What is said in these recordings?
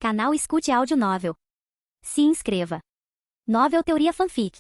Canal Escute Áudio Novel. Se inscreva. Novel Teoria Fanfic.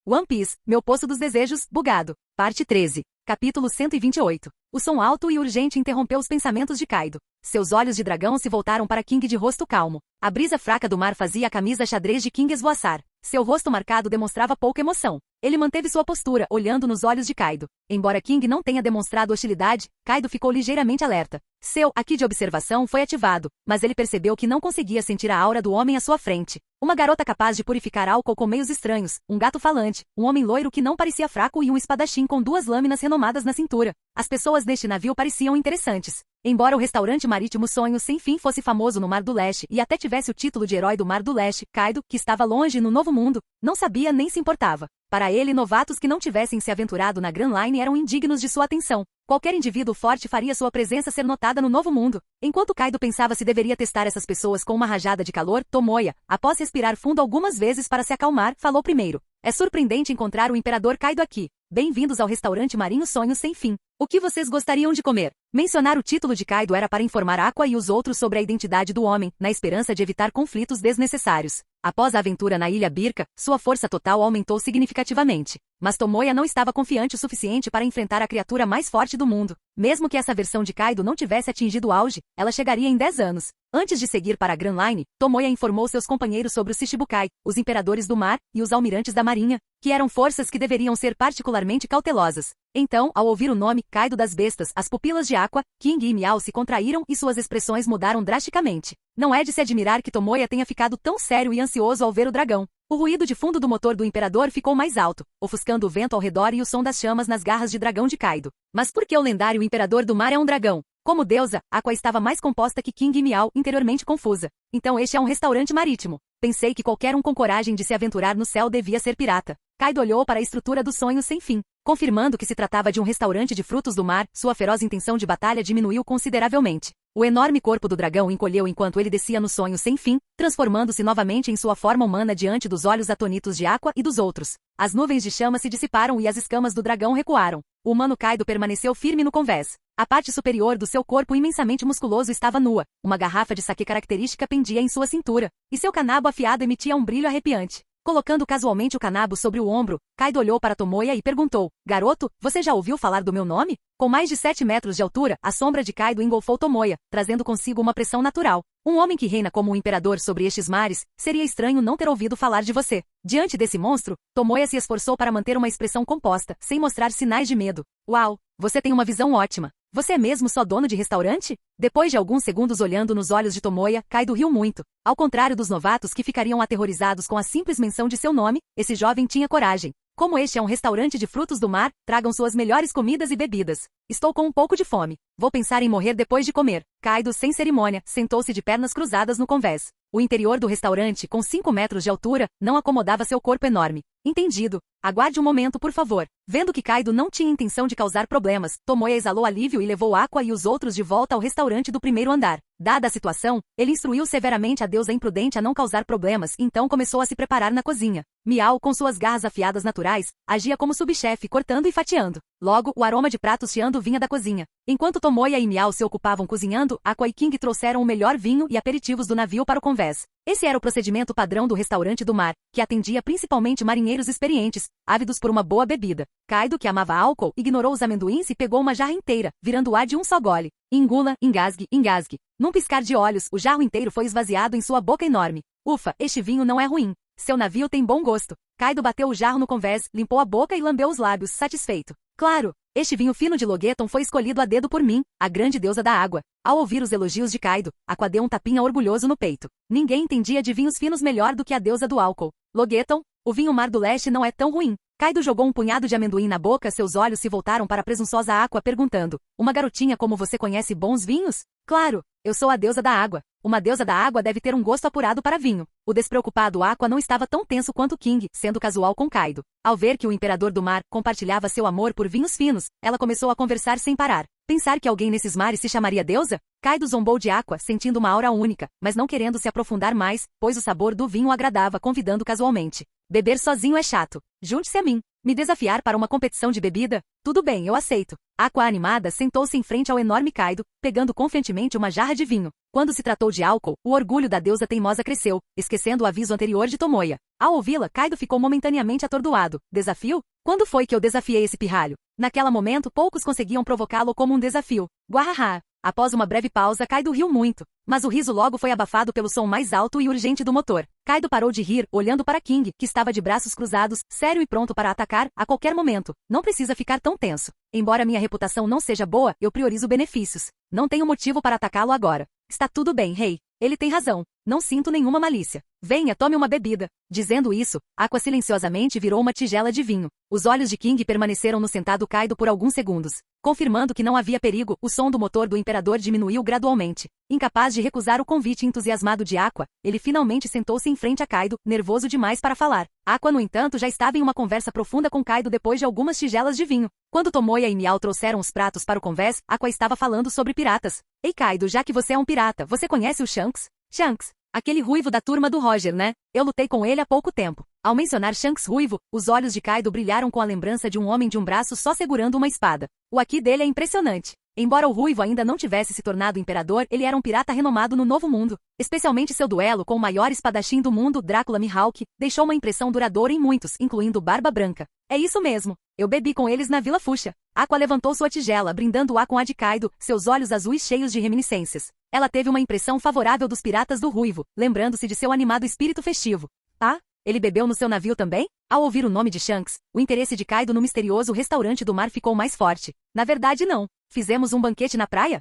One Piece, Meu Poço dos Desejos, Bugado. Parte 13. Capítulo 128. O som alto e urgente interrompeu os pensamentos de Kaido. Seus olhos de dragão se voltaram para King de rosto calmo. A brisa fraca do mar fazia a camisa xadrez de King esvoaçar. Seu rosto marcado demonstrava pouca emoção. Ele manteve sua postura, olhando nos olhos de Kaido. Embora King não tenha demonstrado hostilidade, Kaido ficou ligeiramente alerta. Seu aqui de observação foi ativado, mas ele percebeu que não conseguia sentir a aura do homem à sua frente. Uma garota capaz de purificar álcool com meios estranhos, um gato falante, um homem loiro que não parecia fraco e um espadachim com duas lâminas renomadas na cintura. As pessoas neste navio pareciam interessantes. Embora o restaurante marítimo Sonho Sem Fim fosse famoso no Mar do Leste e até tivesse o título de herói do Mar do Leste, Kaido, que estava longe no Novo Mundo, não sabia nem se importava. Para ele, novatos que não tivessem se aventurado na Grand Line eram indignos de sua atenção. Qualquer indivíduo forte faria sua presença ser notada no Novo Mundo. Enquanto Kaido pensava se deveria testar essas pessoas com uma rajada de calor, Tomoya, após respirar fundo algumas vezes para se acalmar, falou primeiro. É surpreendente encontrar o Imperador Kaido aqui. Bem-vindos ao restaurante Marinho Sonho Sem Fim. O que vocês gostariam de comer? Mencionar o título de Kaido era para informar Aqua e os outros sobre a identidade do homem, na esperança de evitar conflitos desnecessários. Após a aventura na Ilha Birka, sua força total aumentou significativamente. Mas Tomoya não estava confiante o suficiente para enfrentar a criatura mais forte do mundo. Mesmo que essa versão de Kaido não tivesse atingido o auge, ela chegaria em 10 anos. Antes de seguir para a Grand Line, Tomoya informou seus companheiros sobre os Shichibukai, os Imperadores do Mar, e os Almirantes da Marinha, que eram forças que deveriam ser particularmente cautelosas. Então, ao ouvir o nome Kaido das Bestas, as pupilas de Aqua, King e Miao se contraíram e suas expressões mudaram drasticamente. Não é de se admirar que Tomoya tenha ficado tão sério e ansioso ao ver o dragão. O ruído de fundo do motor do Imperador ficou mais alto, ofuscando o vento ao redor e o som das chamas nas garras de dragão de Kaido. Mas por que o lendário Imperador do Mar é um dragão? Como deusa, Aqua estava mais composta que King e Miao, interiormente confusa. Então este é um restaurante marítimo. Pensei que qualquer um com coragem de se aventurar no céu devia ser pirata. Kaido olhou para a estrutura do Sonho Sem Fim. Confirmando que se tratava de um restaurante de frutos do mar, sua feroz intenção de batalha diminuiu consideravelmente. O enorme corpo do dragão encolheu enquanto ele descia no Sonho Sem Fim, transformando-se novamente em sua forma humana diante dos olhos atônitos de Aqua e dos outros. As nuvens de chama se dissiparam e as escamas do dragão recuaram. O humano Kaido permaneceu firme no convés. A parte superior do seu corpo imensamente musculoso estava nua. Uma garrafa de saquê característica pendia em sua cintura, e seu canabo afiado emitia um brilho arrepiante. Colocando casualmente o canabo sobre o ombro, Kaido olhou para Tomoya e perguntou, garoto, você já ouviu falar do meu nome? Com mais de 7 metros de altura, a sombra de Kaido engolfou Tomoya, trazendo consigo uma pressão natural. Um homem que reina como um imperador sobre estes mares, seria estranho não ter ouvido falar de você. Diante desse monstro, Tomoya se esforçou para manter uma expressão composta, sem mostrar sinais de medo. Uau, você tem uma visão ótima. Você é mesmo só dono de restaurante? Depois de alguns segundos olhando nos olhos de Tomoya, Kaido riu muito. Ao contrário dos novatos que ficariam aterrorizados com a simples menção de seu nome, esse jovem tinha coragem. Como este é um restaurante de frutos do mar, tragam suas melhores comidas e bebidas. Estou com um pouco de fome. Vou pensar em morrer depois de comer. Kaido, sem cerimônia, sentou-se de pernas cruzadas no convés. O interior do restaurante, com 5 metros de altura, não acomodava seu corpo enorme. Entendido. Aguarde um momento, por favor. Vendo que Kaido não tinha intenção de causar problemas, Tomoya exalou alívio e levou Aqua e os outros de volta ao restaurante do primeiro andar. Dada a situação, ele instruiu severamente a deusa imprudente a não causar problemas e então começou a se preparar na cozinha. Miao, com suas garras afiadas naturais, agia como subchefe, cortando e fatiando. Logo, o aroma de pratos chiando vinha da cozinha. Enquanto Tomoya e Miao se ocupavam cozinhando, Aqua e King trouxeram o melhor vinho e aperitivos do navio para o convés. Esse era o procedimento padrão do restaurante do mar, que atendia principalmente marinheiros experientes, ávidos por uma boa bebida. Kaido, que amava álcool, ignorou os amendoins e pegou uma jarra inteira, virando o ar de um só gole. Engula, engasgue, engasgue. Num piscar de olhos, o jarro inteiro foi esvaziado em sua boca enorme. Ufa, este vinho não é ruim. Seu navio tem bom gosto. Kaido bateu o jarro no convés, limpou a boca e lambeu os lábios, satisfeito. Claro, este vinho fino de Logeton foi escolhido a dedo por mim, a grande deusa da água. Ao ouvir os elogios de Kaido, Aqua deu um tapinha orgulhoso no peito. Ninguém entendia de vinhos finos melhor do que a deusa do álcool. Logeton, o vinho Mar do Leste não é tão ruim. Kaido jogou um punhado de amendoim na boca, seus olhos se voltaram para a presunçosa Aqua perguntando, uma garotinha como você conhece bons vinhos? Claro, eu sou a deusa da água. Uma deusa da água deve ter um gosto apurado para vinho. O despreocupado Aqua não estava tão tenso quanto King, sendo casual com Kaido. Ao ver que o Imperador do Mar compartilhava seu amor por vinhos finos, ela começou a conversar sem parar. Pensar que alguém nesses mares se chamaria deusa? Kaido zombou de Aqua, sentindo uma aura única, mas não querendo se aprofundar mais, pois o sabor do vinho o agradava, convidando casualmente. Beber sozinho é chato. Junte-se a mim. Me desafiar para uma competição de bebida? Tudo bem, eu aceito. Aqua animada sentou-se em frente ao enorme Kaido, pegando confiantemente uma jarra de vinho. Quando se tratou de álcool, o orgulho da deusa teimosa cresceu, esquecendo o aviso anterior de Tomoya. Ao ouvi-la, Kaido ficou momentaneamente atordoado. Desafio? Quando foi que eu desafiei esse pirralho? Naquele momento, poucos conseguiam provocá-lo como um desafio. Guahaha! Após uma breve pausa, Kaido riu muito, mas o riso logo foi abafado pelo som mais alto e urgente do motor. Kaido parou de rir, olhando para King, que estava de braços cruzados, sério e pronto para atacar a qualquer momento. Não precisa ficar tão tenso. Embora minha reputação não seja boa, eu priorizo benefícios. Não tenho motivo para atacá-lo agora. Está tudo bem, rei. Ele tem razão. Não sinto nenhuma malícia. Venha, tome uma bebida. Dizendo isso, Aqua silenciosamente virou uma tigela de vinho. Os olhos de King permaneceram no sentado Kaido por alguns segundos. Confirmando que não havia perigo, o som do motor do imperador diminuiu gradualmente. Incapaz de recusar o convite entusiasmado de Aqua, ele finalmente sentou-se em frente a Kaido, nervoso demais para falar. Aqua, no entanto, já estava em uma conversa profunda com Kaido depois de algumas tigelas de vinho. Quando Tomoya e Miao trouxeram os pratos para o convés, Aqua estava falando sobre piratas. Ei Kaido, já que você é um pirata, você conhece o Shanks? Shanks, aquele ruivo da turma do Roger, né? Eu lutei com ele há pouco tempo. Ao mencionar Shanks ruivo, os olhos de Kaido brilharam com a lembrança de um homem de um braço só segurando uma espada. O aqui dele é impressionante. Embora o ruivo ainda não tivesse se tornado imperador, ele era um pirata renomado no Novo Mundo. Especialmente seu duelo com o maior espadachim do mundo, Drácula Mihawk, deixou uma impressão duradoura em muitos, incluindo Barba Branca. É isso mesmo. Eu bebi com eles na Vila Fuxa. Aqua levantou sua tigela, brindando-a com a de Kaido, seus olhos azuis cheios de reminiscências. Ela teve uma impressão favorável dos piratas do ruivo, lembrando-se de seu animado espírito festivo. Ah? Ele bebeu no seu navio também? Ao ouvir o nome de Shanks, o interesse de Kaido no misterioso restaurante do mar ficou mais forte. Na verdade, não. Fizemos um banquete na praia?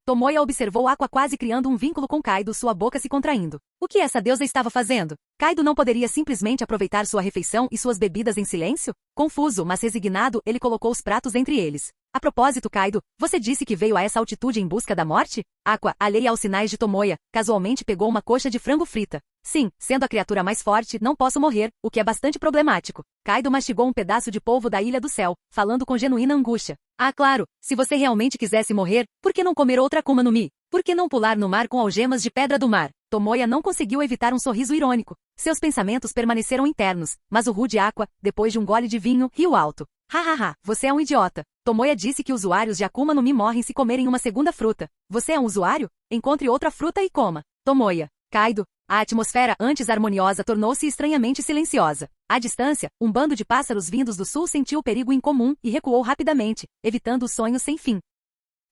Tomoya observou Aqua quase criando um vínculo com Kaido, sua boca se contraindo. O que essa deusa estava fazendo? Kaido não poderia simplesmente aproveitar sua refeição e suas bebidas em silêncio? Confuso, mas resignado, ele colocou os pratos entre eles. A propósito, Kaido, você disse que veio a essa altitude em busca da morte? Aqua, alheia aos sinais de Tomoya, casualmente pegou uma coxa de frango frita. Sim, sendo a criatura mais forte, não posso morrer, o que é bastante problemático. Kaido mastigou um pedaço de polvo da Ilha do Céu, falando com genuína angústia. Ah, claro, se você realmente quisesse morrer, por que não comer outra Akuma no Mi? Por que não pular no mar com algemas de pedra do mar? Tomoya não conseguiu evitar um sorriso irônico. Seus pensamentos permaneceram internos, mas o rude Aqua, depois de um gole de vinho, riu alto. Hahaha, você é um idiota. Tomoya disse que usuários de Akuma no Mi morrem se comerem uma segunda fruta. Você é um usuário? Encontre outra fruta e coma. Tomoya. Kaido. A atmosfera antes harmoniosa tornou-se estranhamente silenciosa. À distância, um bando de pássaros vindos do sul sentiu o perigo incomum e recuou rapidamente, evitando os sonhos sem fim.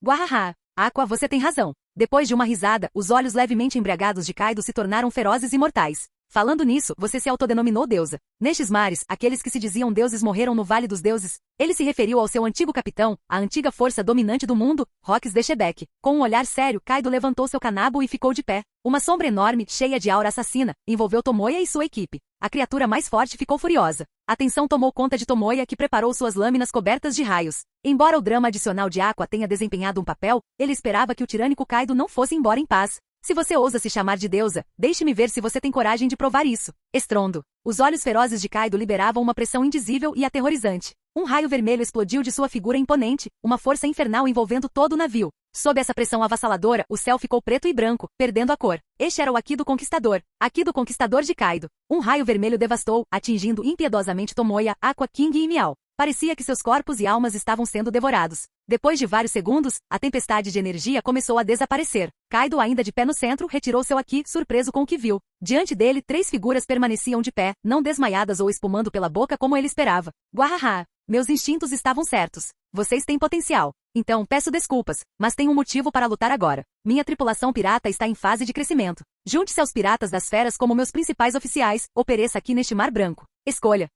Guahaha! Aqua, você tem razão. Depois de uma risada, os olhos levemente embriagados de Kaido se tornaram ferozes e mortais. Falando nisso, você se autodenominou deusa. Nestes mares, aqueles que se diziam deuses morreram no Vale dos Deuses. Ele se referiu ao seu antigo capitão, a antiga força dominante do mundo, Rox de Shebeck. Com um olhar sério, Kaido levantou seu canabo e ficou de pé. Uma sombra enorme, cheia de aura assassina, envolveu Tomoya e sua equipe. A criatura mais forte ficou furiosa. A tensão tomou conta de Tomoya, que preparou suas lâminas cobertas de raios. Embora o drama adicional de Aqua tenha desempenhado um papel, ele esperava que o tirânico Kaido não fosse embora em paz. Se você ousa se chamar de deusa, deixe-me ver se você tem coragem de provar isso. Estrondo. Os olhos ferozes de Kaido liberavam uma pressão indizível e aterrorizante. Um raio vermelho explodiu de sua figura imponente, uma força infernal envolvendo todo o navio. Sob essa pressão avassaladora, o céu ficou preto e branco, perdendo a cor. Este era o Haki do Conquistador. Haki do Conquistador de Kaido. Um raio vermelho devastou, atingindo impiedosamente Tomoya, Aqua, King e Miao. Parecia que seus corpos e almas estavam sendo devorados. Depois de vários segundos, a tempestade de energia começou a desaparecer. Kaido, ainda de pé no centro, retirou seu Haki, surpreso com o que viu. Diante dele, 3 figuras permaneciam de pé, não desmaiadas ou espumando pela boca como ele esperava. Guahaha! Meus instintos estavam certos. Vocês têm potencial. Então, peço desculpas, mas tenho um motivo para lutar agora. Minha tripulação pirata está em fase de crescimento. Junte-se aos piratas das feras como meus principais oficiais, ou pereça aqui neste mar branco. Escolha.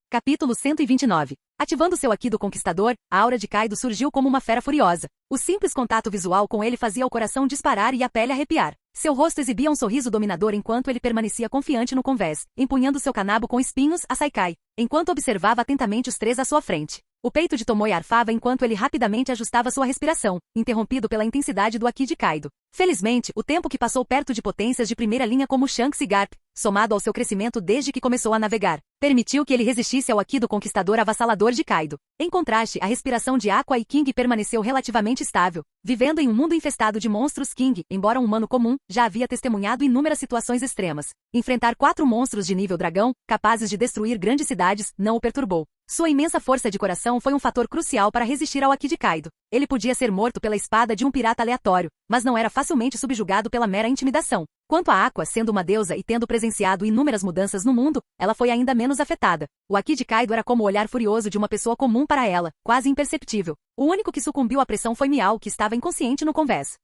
Capítulo 129. Ativando seu Haki do Conquistador, a aura de Kaido surgiu como uma fera furiosa. O simples contato visual com ele fazia o coração disparar e a pele arrepiar. Seu rosto exibia um sorriso dominador enquanto ele permanecia confiante no convés, empunhando seu canabo com espinhos, a Saikai, enquanto observava atentamente os 3 à sua frente. O peito de Tomoya arfava enquanto ele rapidamente ajustava sua respiração, interrompido pela intensidade do Haki de Kaido. Felizmente, o tempo que passou perto de potências de primeira linha como Shanks e Garp, somado ao seu crescimento desde que começou a navegar, permitiu que ele resistisse ao Aki do conquistador avassalador de Kaido. Em contraste, a respiração de Aqua e King permaneceu relativamente estável, vivendo em um mundo infestado de monstros. King, embora um humano comum, já havia testemunhado inúmeras situações extremas. Enfrentar 4 monstros de nível dragão, capazes de destruir grandes cidades, não o perturbou. Sua imensa força de coração foi um fator crucial para resistir ao Aki de Kaido. Ele podia ser morto pela espada de um pirata aleatório, mas não era facilmente subjugado pela mera intimidação. Quanto a Aqua, sendo uma deusa e tendo presenciado inúmeras mudanças no mundo, ela foi ainda menos afetada. O Aki de Kaido era como o olhar furioso de uma pessoa comum para ela, quase imperceptível. O único que sucumbiu à pressão foi Miao, que estava inconsciente no convés.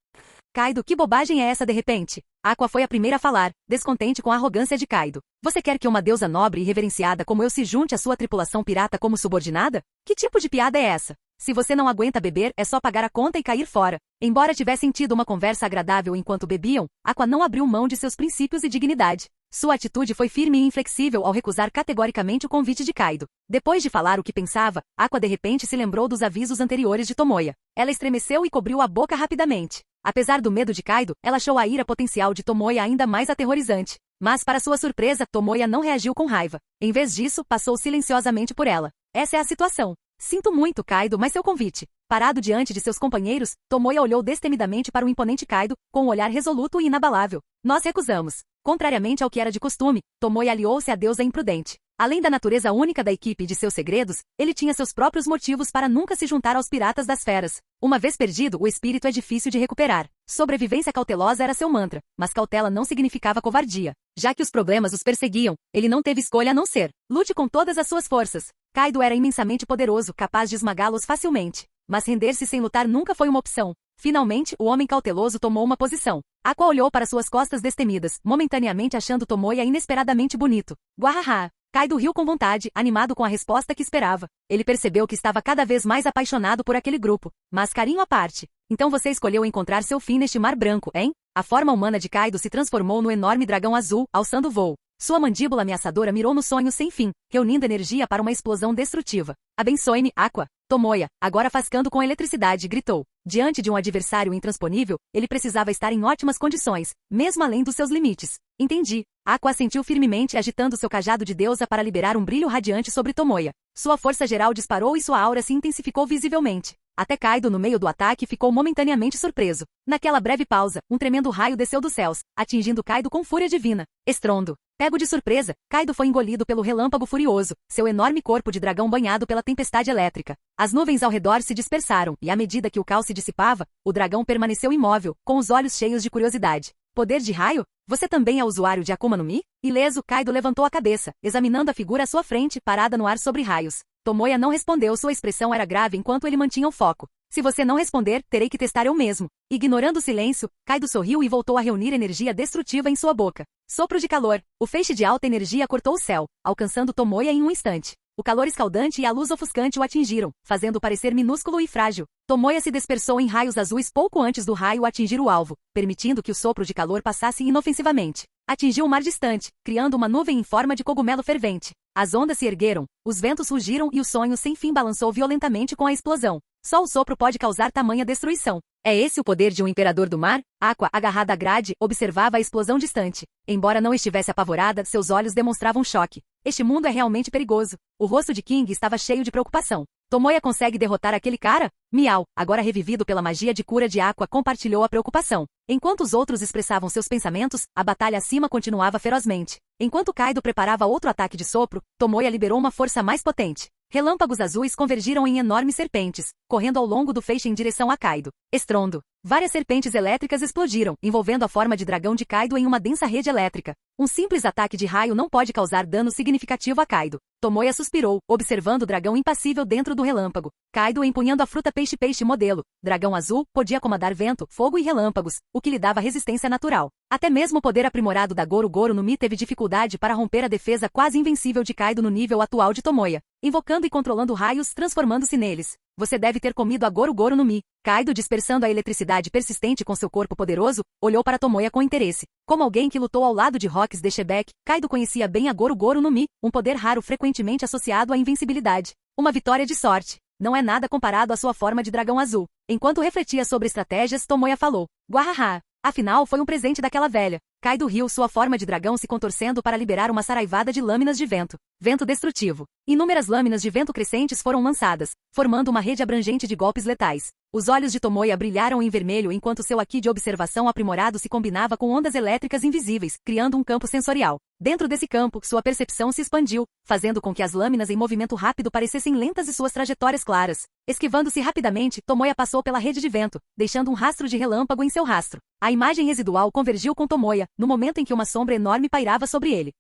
Kaido, que bobagem é essa de repente? Aqua foi a primeira a falar, descontente com a arrogância de Kaido. Você quer que uma deusa nobre e reverenciada como eu se junte à sua tripulação pirata como subordinada? Que tipo de piada é essa? Se você não aguenta beber, é só pagar a conta e cair fora. Embora tivessem tido uma conversa agradável enquanto bebiam, Aqua não abriu mão de seus princípios e dignidade. Sua atitude foi firme e inflexível ao recusar categoricamente o convite de Kaido. Depois de falar o que pensava, Aqua de repente se lembrou dos avisos anteriores de Tomoya. Ela estremeceu e cobriu a boca rapidamente. Apesar do medo de Kaido, ela achou a ira potencial de Tomoya ainda mais aterrorizante. Mas, para sua surpresa, Tomoya não reagiu com raiva. Em vez disso, passou silenciosamente por ela. Essa é a situação. Sinto muito, Kaido, mas seu convite. Parado diante de seus companheiros, Tomoya olhou destemidamente para o imponente Kaido, com um olhar resoluto e inabalável. Nós recusamos. Contrariamente ao que era de costume, Tomoya aliou-se à deusa imprudente. Além da natureza única da equipe e de seus segredos, ele tinha seus próprios motivos para nunca se juntar aos piratas das feras. Uma vez perdido, o espírito é difícil de recuperar. Sobrevivência cautelosa era seu mantra, mas cautela não significava covardia. Já que os problemas os perseguiam, ele não teve escolha a não ser. Lute com todas as suas forças. Kaido era imensamente poderoso, capaz de esmagá-los facilmente. Mas render-se sem lutar nunca foi uma opção. Finalmente, o homem cauteloso tomou uma posição. Aqua olhou para suas costas destemidas, momentaneamente achando Tomoya inesperadamente bonito. Guahaha! Kaido riu com vontade, animado com a resposta que esperava. Ele percebeu que estava cada vez mais apaixonado por aquele grupo. Mas carinho à parte. Então você escolheu encontrar seu fim neste mar branco, hein? A forma humana de Kaido se transformou no enorme dragão azul, alçando voo. Sua mandíbula ameaçadora mirou no sonho sem fim, reunindo energia para uma explosão destrutiva. Abençoe-me, Aqua. Tomoya, agora fascando com eletricidade, gritou. Diante de um adversário intransponível, ele precisava estar em ótimas condições, mesmo além dos seus limites. Entendi. Aqua assentiu firmemente, agitando seu cajado de deusa para liberar um brilho radiante sobre Tomoya. Sua força geral disparou e sua aura se intensificou visivelmente. Até Kaido, no meio do ataque, ficou momentaneamente surpreso. Naquela breve pausa, um tremendo raio desceu dos céus, atingindo Kaido com fúria divina. Estrondo. Pego de surpresa, Kaido foi engolido pelo relâmpago furioso, seu enorme corpo de dragão banhado pela tempestade elétrica. As nuvens ao redor se dispersaram, e à medida que o caos se dissipava, o dragão permaneceu imóvel, com os olhos cheios de curiosidade. Poder de raio? Você também é usuário de Akuma no Mi? Ileso, Kaido levantou a cabeça, examinando a figura à sua frente, parada no ar sobre raios. Tomoya não respondeu, sua expressão era grave enquanto ele mantinha o foco. Se você não responder, terei que testar eu mesmo. Ignorando o silêncio, Kaido sorriu e voltou a reunir energia destrutiva em sua boca. Sopro de calor. O feixe de alta energia cortou o céu, alcançando Tomoya em um instante. O calor escaldante e a luz ofuscante o atingiram, fazendo parecer minúsculo e frágil. Tomoya se dispersou em raios azuis pouco antes do raio atingir o alvo, permitindo que o sopro de calor passasse inofensivamente. Atingiu o mar distante, criando uma nuvem em forma de cogumelo fervente. As ondas se ergueram, os ventos rugiram e o sonho sem fim balançou violentamente com a explosão. Só o sopro pode causar tamanha destruição. É esse o poder de um imperador do mar? Aqua, agarrada à grade, observava a explosão distante. Embora não estivesse apavorada, seus olhos demonstravam choque. Este mundo é realmente perigoso. O rosto de King estava cheio de preocupação. Tomoya consegue derrotar aquele cara? Miao, agora revivido pela magia de cura de Aqua, compartilhou a preocupação. Enquanto os outros expressavam seus pensamentos, a batalha acima continuava ferozmente. Enquanto Kaido preparava outro ataque de sopro, Tomoya liberou uma força mais potente. Relâmpagos azuis convergiram em enormes serpentes, correndo ao longo do feixe em direção a Kaido. Estrondo. Várias serpentes elétricas explodiram, envolvendo a forma de dragão de Kaido em uma densa rede elétrica. Um simples ataque de raio não pode causar dano significativo a Kaido. Tomoya suspirou, observando o dragão impassível dentro do relâmpago. Kaido empunhando a fruta peixe-peixe modelo. Dragão azul podia comandar vento, fogo e relâmpagos, o que lhe dava resistência natural. Até mesmo o poder aprimorado da Goro no Mi teve dificuldade para romper a defesa quase invencível de Kaido no nível atual de Tomoya, invocando e controlando raios, transformando-se neles. Você deve ter comido a Goro no Mi. Kaido, dispersando a eletricidade persistente com seu corpo poderoso, olhou para Tomoya com interesse. Como alguém que lutou ao lado de Rocks de Shebeck, Kaido conhecia bem a Goro no Mi, um poder raro frequentemente associado à invencibilidade. Uma vitória de sorte. Não é nada comparado à sua forma de dragão azul. Enquanto refletia sobre estratégias, Tomoya falou. Guahaha. Afinal, foi um presente daquela velha. Kaido riu, sua forma de dragão se contorcendo para liberar uma saraivada de lâminas de vento. Vento destrutivo. Inúmeras lâminas de vento crescentes foram lançadas, formando uma rede abrangente de golpes letais. Os olhos de Tomoya brilharam em vermelho enquanto seu haki de observação aprimorado se combinava com ondas elétricas invisíveis, criando um campo sensorial. Dentro desse campo, sua percepção se expandiu, fazendo com que as lâminas em movimento rápido parecessem lentas e suas trajetórias claras. Esquivando-se rapidamente, Tomoya passou pela rede de vento, deixando um rastro de relâmpago em seu rastro. A imagem residual convergiu com Tomoya, no momento em que uma sombra enorme pairava sobre ele.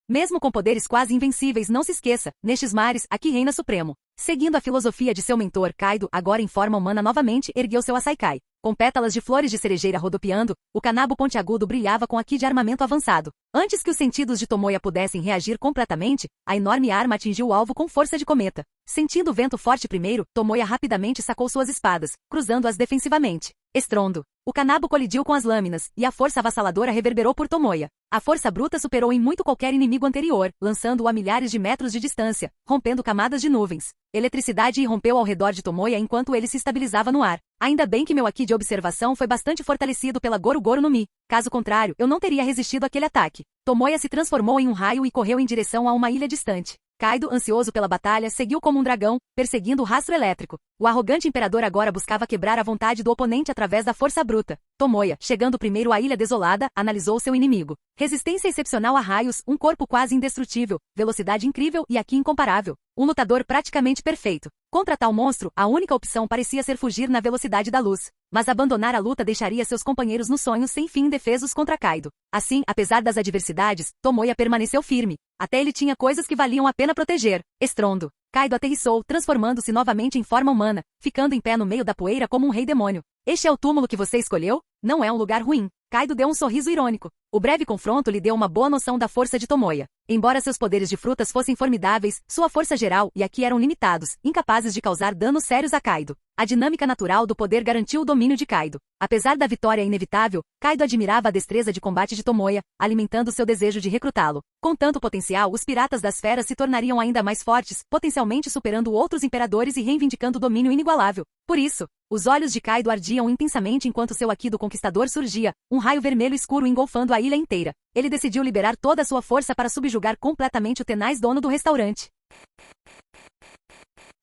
Mesmo com poderes quase invencíveis, não se esqueça, nestes mares, aqui reina supremo. Seguindo a filosofia de seu mentor, Kaido, agora em forma humana novamente, ergueu seu Asaikai. Com pétalas de flores de cerejeira rodopiando, o kanabo pontiagudo brilhava com haki de armamento avançado. Antes que os sentidos de Tomoya pudessem reagir completamente, a enorme arma atingiu o alvo com força de cometa. Sentindo o vento forte primeiro, Tomoya rapidamente sacou suas espadas, cruzando-as defensivamente. Estrondo. O kanabo colidiu com as lâminas, e a força avassaladora reverberou por Tomoya. A força bruta superou em muito qualquer inimigo anterior, lançando-o a milhares de metros de distância, rompendo camadas de nuvens. Eletricidade irrompeu ao redor de Tomoya enquanto ele se estabilizava no ar. Ainda bem que meu haki de observação foi bastante fortalecido pela Goru Goru no Mi. Caso contrário, eu não teria resistido àquele ataque. Tomoya se transformou em um raio e correu em direção a uma ilha distante. Kaido, ansioso pela batalha, seguiu como um dragão, perseguindo o rastro elétrico. O arrogante imperador agora buscava quebrar a vontade do oponente através da força bruta. Tomoya, chegando primeiro à ilha desolada, analisou seu inimigo. Resistência excepcional a raios, um corpo quase indestrutível, velocidade incrível e haki incomparável. Um lutador praticamente perfeito. Contra tal monstro, a única opção parecia ser fugir na velocidade da luz. Mas abandonar a luta deixaria seus companheiros nos sonhos sem fim indefesos contra Kaido. Assim, apesar das adversidades, Tomoya permaneceu firme. Até ele tinha coisas que valiam a pena proteger. Estrondo. Kaido aterrissou, transformando-se novamente em forma humana, ficando em pé no meio da poeira como um rei demônio. Este é o túmulo que você escolheu? Não é um lugar ruim. Kaido deu um sorriso irônico. O breve confronto lhe deu uma boa noção da força de Tomoya. Embora seus poderes de frutas fossem formidáveis, sua força geral e haki eram limitados, incapazes de causar danos sérios a Kaido. A dinâmica natural do poder garantiu o domínio de Kaido. Apesar da vitória inevitável, Kaido admirava a destreza de combate de Tomoya, alimentando seu desejo de recrutá-lo. Com tanto potencial, os piratas das feras se tornariam ainda mais fortes, potencialmente superando outros imperadores e reivindicando o domínio inigualável. Por isso, os olhos de Kaido ardiam intensamente enquanto seu haki do conquistador surgia, um raio vermelho escuro engolfando a ilha inteira. Ele decidiu liberar toda a sua força para subjugar completamente o tenaz dono do restaurante.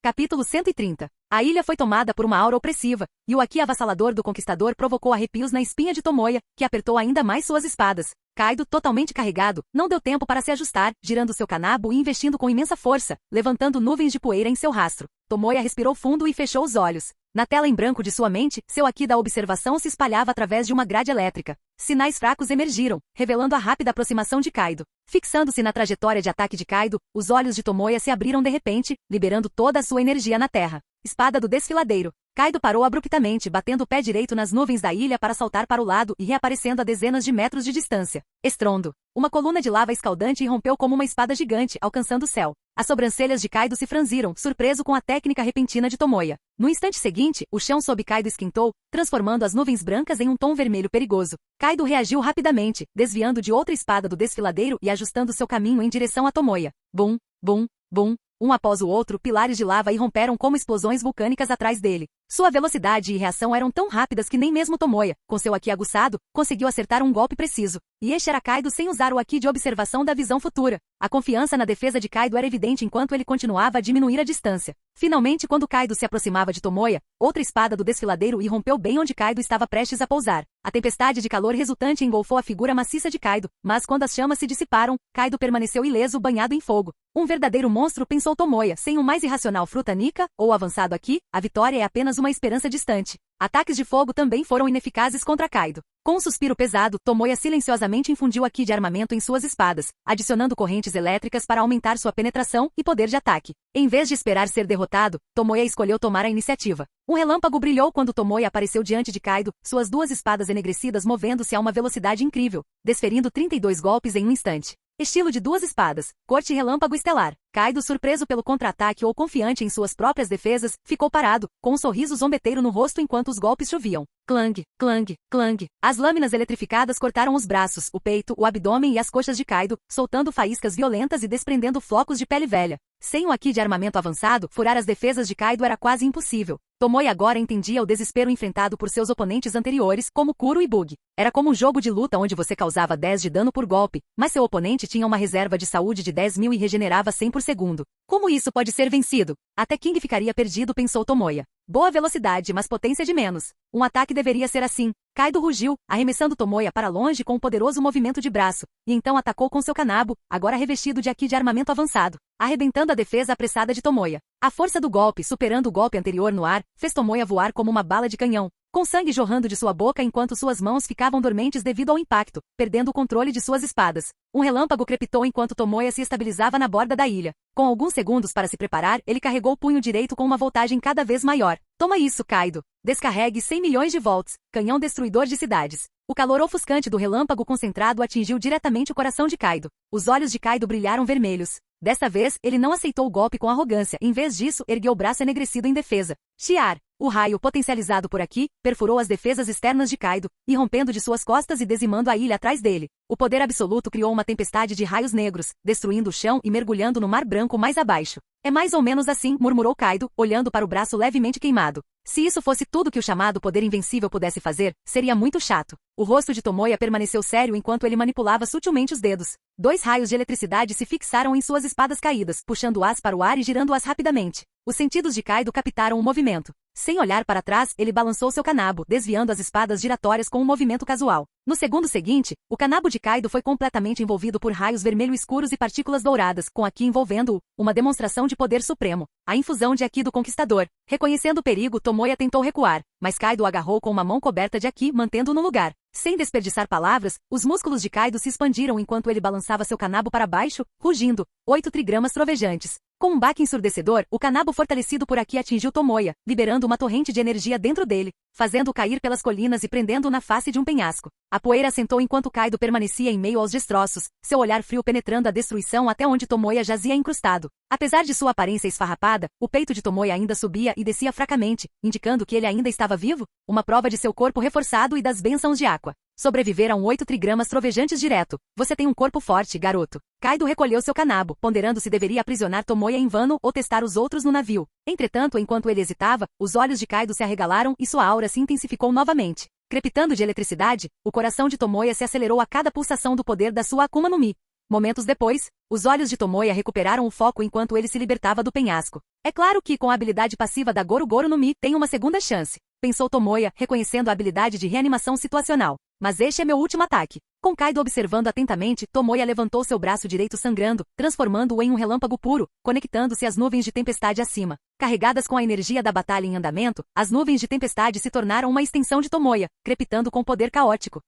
Capítulo 130. A ilha foi tomada por uma aura opressiva, e o haki avassalador do conquistador provocou arrepios na espinha de Tomoya, que apertou ainda mais suas espadas. Kaido, totalmente carregado, não deu tempo para se ajustar, girando seu kanabo e investindo com imensa força, levantando nuvens de poeira em seu rastro. Tomoya respirou fundo e fechou os olhos. Na tela em branco de sua mente, seu haki da observação se espalhava através de uma grade elétrica. Sinais fracos emergiram, revelando a rápida aproximação de Kaido. Fixando-se na trajetória de ataque de Kaido, os olhos de Tomoya se abriram de repente, liberando toda a sua energia na terra. Espada do desfiladeiro. Kaido parou abruptamente, batendo o pé direito nas nuvens da ilha para saltar para o lado e reaparecendo a dezenas de metros de distância. Estrondo. Uma coluna de lava escaldante irrompeu como uma espada gigante, alcançando o céu. As sobrancelhas de Kaido se franziram, surpreso com a técnica repentina de Tomoya. No instante seguinte, o chão sob Kaido esquentou, transformando as nuvens brancas em um tom vermelho perigoso. Kaido reagiu rapidamente, desviando de outra espada do desfiladeiro e ajustando seu caminho em direção a Tomoya. Bum, bum, bum. Um após o outro, pilares de lava irromperam como explosões vulcânicas atrás dele. Sua velocidade e reação eram tão rápidas que nem mesmo Tomoya, com seu haki aguçado, conseguiu acertar um golpe preciso. E este era Kaido sem usar o haki de observação da visão futura. A confiança na defesa de Kaido era evidente enquanto ele continuava a diminuir a distância. Finalmente, quando Kaido se aproximava de Tomoya, outra espada do desfiladeiro irrompeu bem onde Kaido estava prestes a pousar. A tempestade de calor resultante engolfou a figura maciça de Kaido, mas quando as chamas se dissiparam, Kaido permaneceu ileso, banhado em fogo. Um verdadeiro monstro, pensou Tomoya, sem um mais irracional fruta Nika, ou avançado aqui, a vitória é apenas uma esperança distante. Ataques de fogo também foram ineficazes contra Kaido. Com um suspiro pesado, Tomoya silenciosamente infundiu haki de armamento em suas espadas, adicionando correntes elétricas para aumentar sua penetração e poder de ataque. Em vez de esperar ser derrotado, Tomoya escolheu tomar a iniciativa. Um relâmpago brilhou quando Tomoya apareceu diante de Kaido, suas duas espadas enegrecidas movendo-se a uma velocidade incrível, desferindo 32 golpes em um instante. Estilo de duas espadas, corte relâmpago estelar. Kaido, surpreso pelo contra-ataque ou confiante em suas próprias defesas, ficou parado, com um sorriso zombeteiro no rosto enquanto os golpes choviam. Clang, clang, clang. As lâminas eletrificadas cortaram os braços, o peito, o abdômen e as coxas de Kaido, soltando faíscas violentas e desprendendo flocos de pele velha. Sem um haki de armamento avançado, furar as defesas de Kaido era quase impossível. Tomoe agora entendia o desespero enfrentado por seus oponentes anteriores, como Kuro e Bug. Era como um jogo de luta onde você causava 10 de dano por golpe, mas seu oponente tinha uma reserva de saúde de 10.000 e regenerava 100 por segundo. Como isso pode ser vencido? Até King ficaria perdido, pensou Tomoe. Boa velocidade, mas potência de menos. Um ataque deveria ser assim. Kaido rugiu, arremessando Tomoe para longe com um poderoso movimento de braço, e então atacou com seu kanabo, agora revestido de haki de armamento avançado, arrebentando a defesa apressada de Tomoe. A força do golpe, superando o golpe anterior no ar, fez Tomoe voar como uma bala de canhão, com sangue jorrando de sua boca enquanto suas mãos ficavam dormentes devido ao impacto, perdendo o controle de suas espadas. Um relâmpago crepitou enquanto Tomoe se estabilizava na borda da ilha. Com alguns segundos para se preparar, ele carregou o punho direito com uma voltagem cada vez maior. Toma isso, Kaido. Descarregue 100 milhões de volts, canhão destruidor de cidades. O calor ofuscante do relâmpago concentrado atingiu diretamente o coração de Kaido. Os olhos de Kaido brilharam vermelhos. Dessa vez, ele não aceitou o golpe com arrogância, em vez disso, ergueu o braço enegrecido em defesa. Chiar! O raio, potencializado por aqui, perfurou as defesas externas de Kaido, irrompendo de suas costas e dizimando a ilha atrás dele. O poder absoluto criou uma tempestade de raios negros, destruindo o chão e mergulhando no mar branco mais abaixo. É mais ou menos assim, murmurou Kaido, olhando para o braço levemente queimado. Se isso fosse tudo que o chamado poder invencível pudesse fazer, seria muito chato. O rosto de Tomoe permaneceu sério enquanto ele manipulava sutilmente os dedos. 2 raios de eletricidade se fixaram em suas espadas caídas, puxando-as para o ar e girando-as rapidamente. Os sentidos de Kaido captaram o movimento. Sem olhar para trás, ele balançou seu kanabo, desviando as espadas giratórias com um movimento casual. No segundo seguinte, o kanabo de Kaido foi completamente envolvido por raios vermelho escuros e partículas douradas, com haki envolvendo-o, uma demonstração de poder supremo. A infusão de haki do conquistador. Reconhecendo o perigo, Tomoe tentou recuar, mas Kaido o agarrou com uma mão coberta de haki, mantendo-o no lugar. Sem desperdiçar palavras, os músculos de Kaido se expandiram enquanto ele balançava seu kanabo para baixo, rugindo. 8 trigramas trovejantes. Com um baque ensurdecedor, o kanabo fortalecido por aqui atingiu Tomoe, liberando uma torrente de energia dentro dele, fazendo-o cair pelas colinas e prendendo-o na face de um penhasco. A poeira assentou enquanto Kaido permanecia em meio aos destroços, seu olhar frio penetrando a destruição até onde Tomoe jazia incrustado. Apesar de sua aparência esfarrapada, o peito de Tomoe ainda subia e descia fracamente, indicando que ele ainda estava vivo, uma prova de seu corpo reforçado e das bênçãos de Aqua. Sobreviver a 8 trigramas trovejantes direto. Você tem um corpo forte, garoto. Kaido recolheu seu kanabo, ponderando se deveria aprisionar Tomoe em vano ou testar os outros no navio. Entretanto, enquanto ele hesitava, os olhos de Kaido se arregalaram e sua aura se intensificou novamente. Crepitando de eletricidade, o coração de Tomoe se acelerou a cada pulsação do poder da sua Akuma no Mi. Momentos depois, os olhos de Tomoe recuperaram o foco enquanto ele se libertava do penhasco. É claro que, com a habilidade passiva da Goro Goro no Mi, tem uma segunda chance. Pensou Tomoe, reconhecendo a habilidade de reanimação situacional. Mas este é meu último ataque. Com Kaido observando atentamente, Tomoe levantou seu braço direito sangrando, transformando-o em um relâmpago puro, conectando-se às nuvens de tempestade acima. Carregadas com a energia da batalha em andamento, as nuvens de tempestade se tornaram uma extensão de Tomoe, crepitando com poder caótico.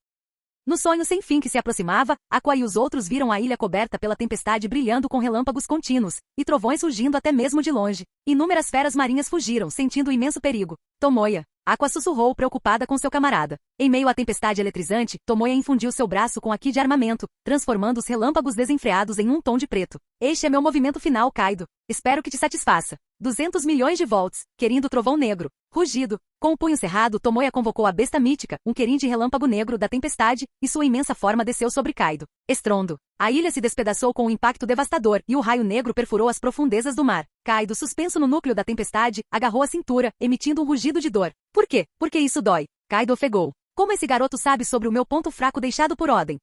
No sonho sem fim que se aproximava, Aqua e os outros viram a ilha coberta pela tempestade brilhando com relâmpagos contínuos, e trovões rugindo até mesmo de longe. Inúmeras feras marinhas fugiram, sentindo o imenso perigo. Tomoe. Aqua sussurrou, preocupada com seu camarada. Em meio à tempestade eletrizante, Tomoe infundiu seu braço com haki de armamento, transformando os relâmpagos desenfreados em um tom de preto. Este é meu movimento final, Kaido. Espero que te satisfaça. 200 milhões de volts, querindo trovão negro. Rugido. Com o punho cerrado, Tomoe convocou a besta mítica, um querim de relâmpago negro da tempestade, e sua imensa forma desceu sobre Kaido. Estrondo. A ilha se despedaçou com um impacto devastador, e o raio negro perfurou as profundezas do mar. Kaido, suspenso no núcleo da tempestade, agarrou a cintura, emitindo um rugido de dor. Por quê? Porque isso dói. Kaido ofegou. Como esse garoto sabe sobre o meu ponto fraco deixado por Oden?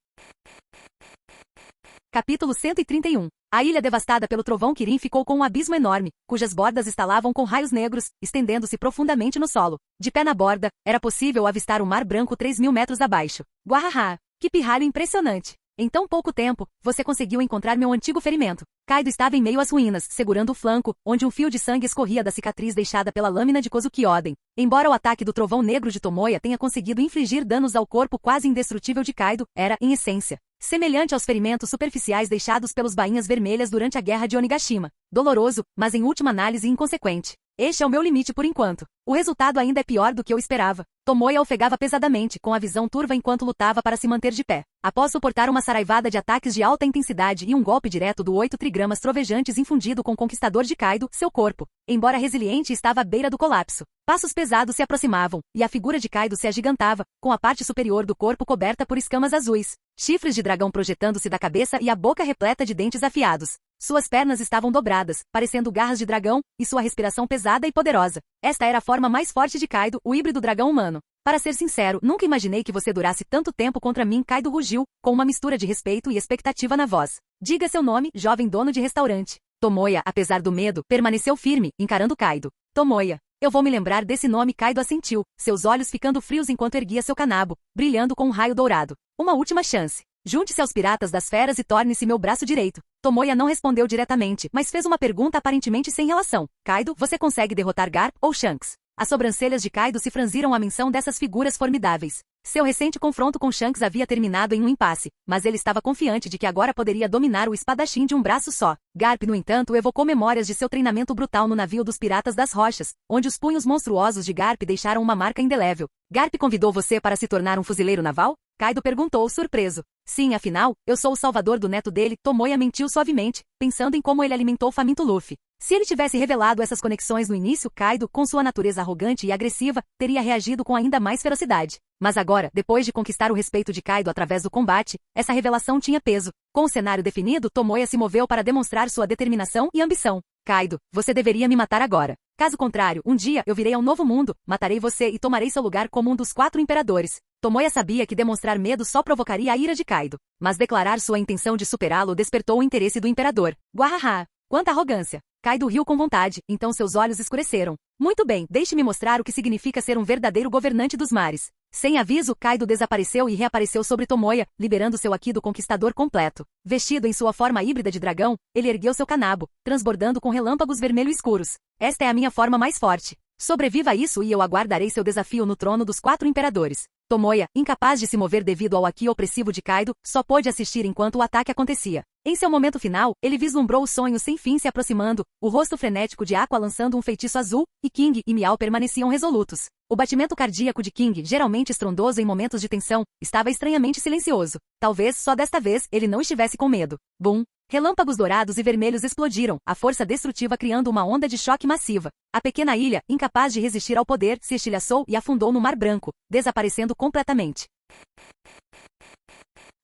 Capítulo 131. A ilha devastada pelo trovão Kirin ficou com um abismo enorme, cujas bordas estalavam com raios negros, estendendo-se profundamente no solo. De pé na borda, era possível avistar o mar branco 3.000 metros abaixo. Guahaha! Que pirralho impressionante! Em tão pouco tempo, você conseguiu encontrar meu antigo ferimento. Kaido estava em meio às ruínas, segurando o flanco, onde um fio de sangue escorria da cicatriz deixada pela lâmina de Kozuki Oden. Embora o ataque do trovão negro de Tomoe tenha conseguido infligir danos ao corpo quase indestrutível de Kaido, era, em essência, semelhante aos ferimentos superficiais deixados pelos bainhas vermelhas durante a guerra de Onigashima. Doloroso, mas em última análise inconsequente. Este é o meu limite por enquanto. O resultado ainda é pior do que eu esperava. Tomoya ofegava pesadamente, com a visão turva enquanto lutava para se manter de pé. Após suportar uma saraivada de ataques de alta intensidade e um golpe direto do 8 trigramas trovejantes infundido com o conquistador de Kaido, seu corpo, embora resiliente, estava à beira do colapso. Passos pesados se aproximavam, e a figura de Kaido se agigantava, com a parte superior do corpo coberta por escamas azuis, chifres de dragão projetando-se da cabeça e a boca repleta de dentes afiados. Suas pernas estavam dobradas, parecendo garras de dragão, e sua respiração pesada e poderosa. Esta era a forma mais forte de Kaido, o híbrido dragão humano. Para ser sincero, nunca imaginei que você durasse tanto tempo contra mim. Kaido rugiu, com uma mistura de respeito e expectativa na voz. Diga seu nome, jovem dono de restaurante. Tomoya, apesar do medo, permaneceu firme, encarando Kaido. Tomoya. Eu vou me lembrar desse nome. Kaido assentiu, seus olhos ficando frios enquanto erguia seu kanabo, brilhando com um raio dourado. Uma última chance. Junte-se aos piratas das feras e torne-se meu braço direito. Tomoya não respondeu diretamente, mas fez uma pergunta aparentemente sem relação. Kaido, você consegue derrotar Garp ou Shanks? As sobrancelhas de Kaido se franziram à menção dessas figuras formidáveis. Seu recente confronto com Shanks havia terminado em um impasse, mas ele estava confiante de que agora poderia dominar o espadachim de um braço só. Garp, no entanto, evocou memórias de seu treinamento brutal no navio dos Piratas das Rochas, onde os punhos monstruosos de Garp deixaram uma marca indelével. Garp convidou você para se tornar um fuzileiro naval? Kaido perguntou, surpreso. Sim, afinal, eu sou o salvador do neto dele. Tomoya mentiu suavemente, pensando em como ele alimentou o faminto Luffy. Se ele tivesse revelado essas conexões no início, Kaido, com sua natureza arrogante e agressiva, teria reagido com ainda mais ferocidade. Mas agora, depois de conquistar o respeito de Kaido através do combate, essa revelação tinha peso. Com o cenário definido, Tomoya se moveu para demonstrar sua determinação e ambição. Kaido, você deveria me matar agora. Caso contrário, um dia eu virei ao novo mundo, matarei você e tomarei seu lugar como um dos 4 imperadores. Tomoya sabia que demonstrar medo só provocaria a ira de Kaido, mas declarar sua intenção de superá-lo despertou o interesse do imperador. Guahaha! Quanta arrogância! Kaido riu com vontade, então seus olhos escureceram. Muito bem, deixe-me mostrar o que significa ser um verdadeiro governante dos mares. Sem aviso, Kaido desapareceu e reapareceu sobre Tomoya, liberando seu Haki do conquistador completo. Vestido em sua forma híbrida de dragão, ele ergueu seu kanabo, transbordando com relâmpagos vermelho escuros. Esta é a minha forma mais forte. Sobreviva a isso e eu aguardarei seu desafio no trono dos 4 imperadores. Tomoya, incapaz de se mover devido ao haki opressivo de Kaido, só pôde assistir enquanto o ataque acontecia. Em seu momento final, ele vislumbrou o sonho sem fim se aproximando, o rosto frenético de Aqua lançando um feitiço azul, e King e Miao permaneciam resolutos. O batimento cardíaco de King, geralmente estrondoso em momentos de tensão, estava estranhamente silencioso. Talvez só desta vez ele não estivesse com medo. Bum! Relâmpagos dourados e vermelhos explodiram, a força destrutiva criando uma onda de choque massiva. A pequena ilha, incapaz de resistir ao poder, se estilhaçou e afundou no Mar Branco, desaparecendo completamente.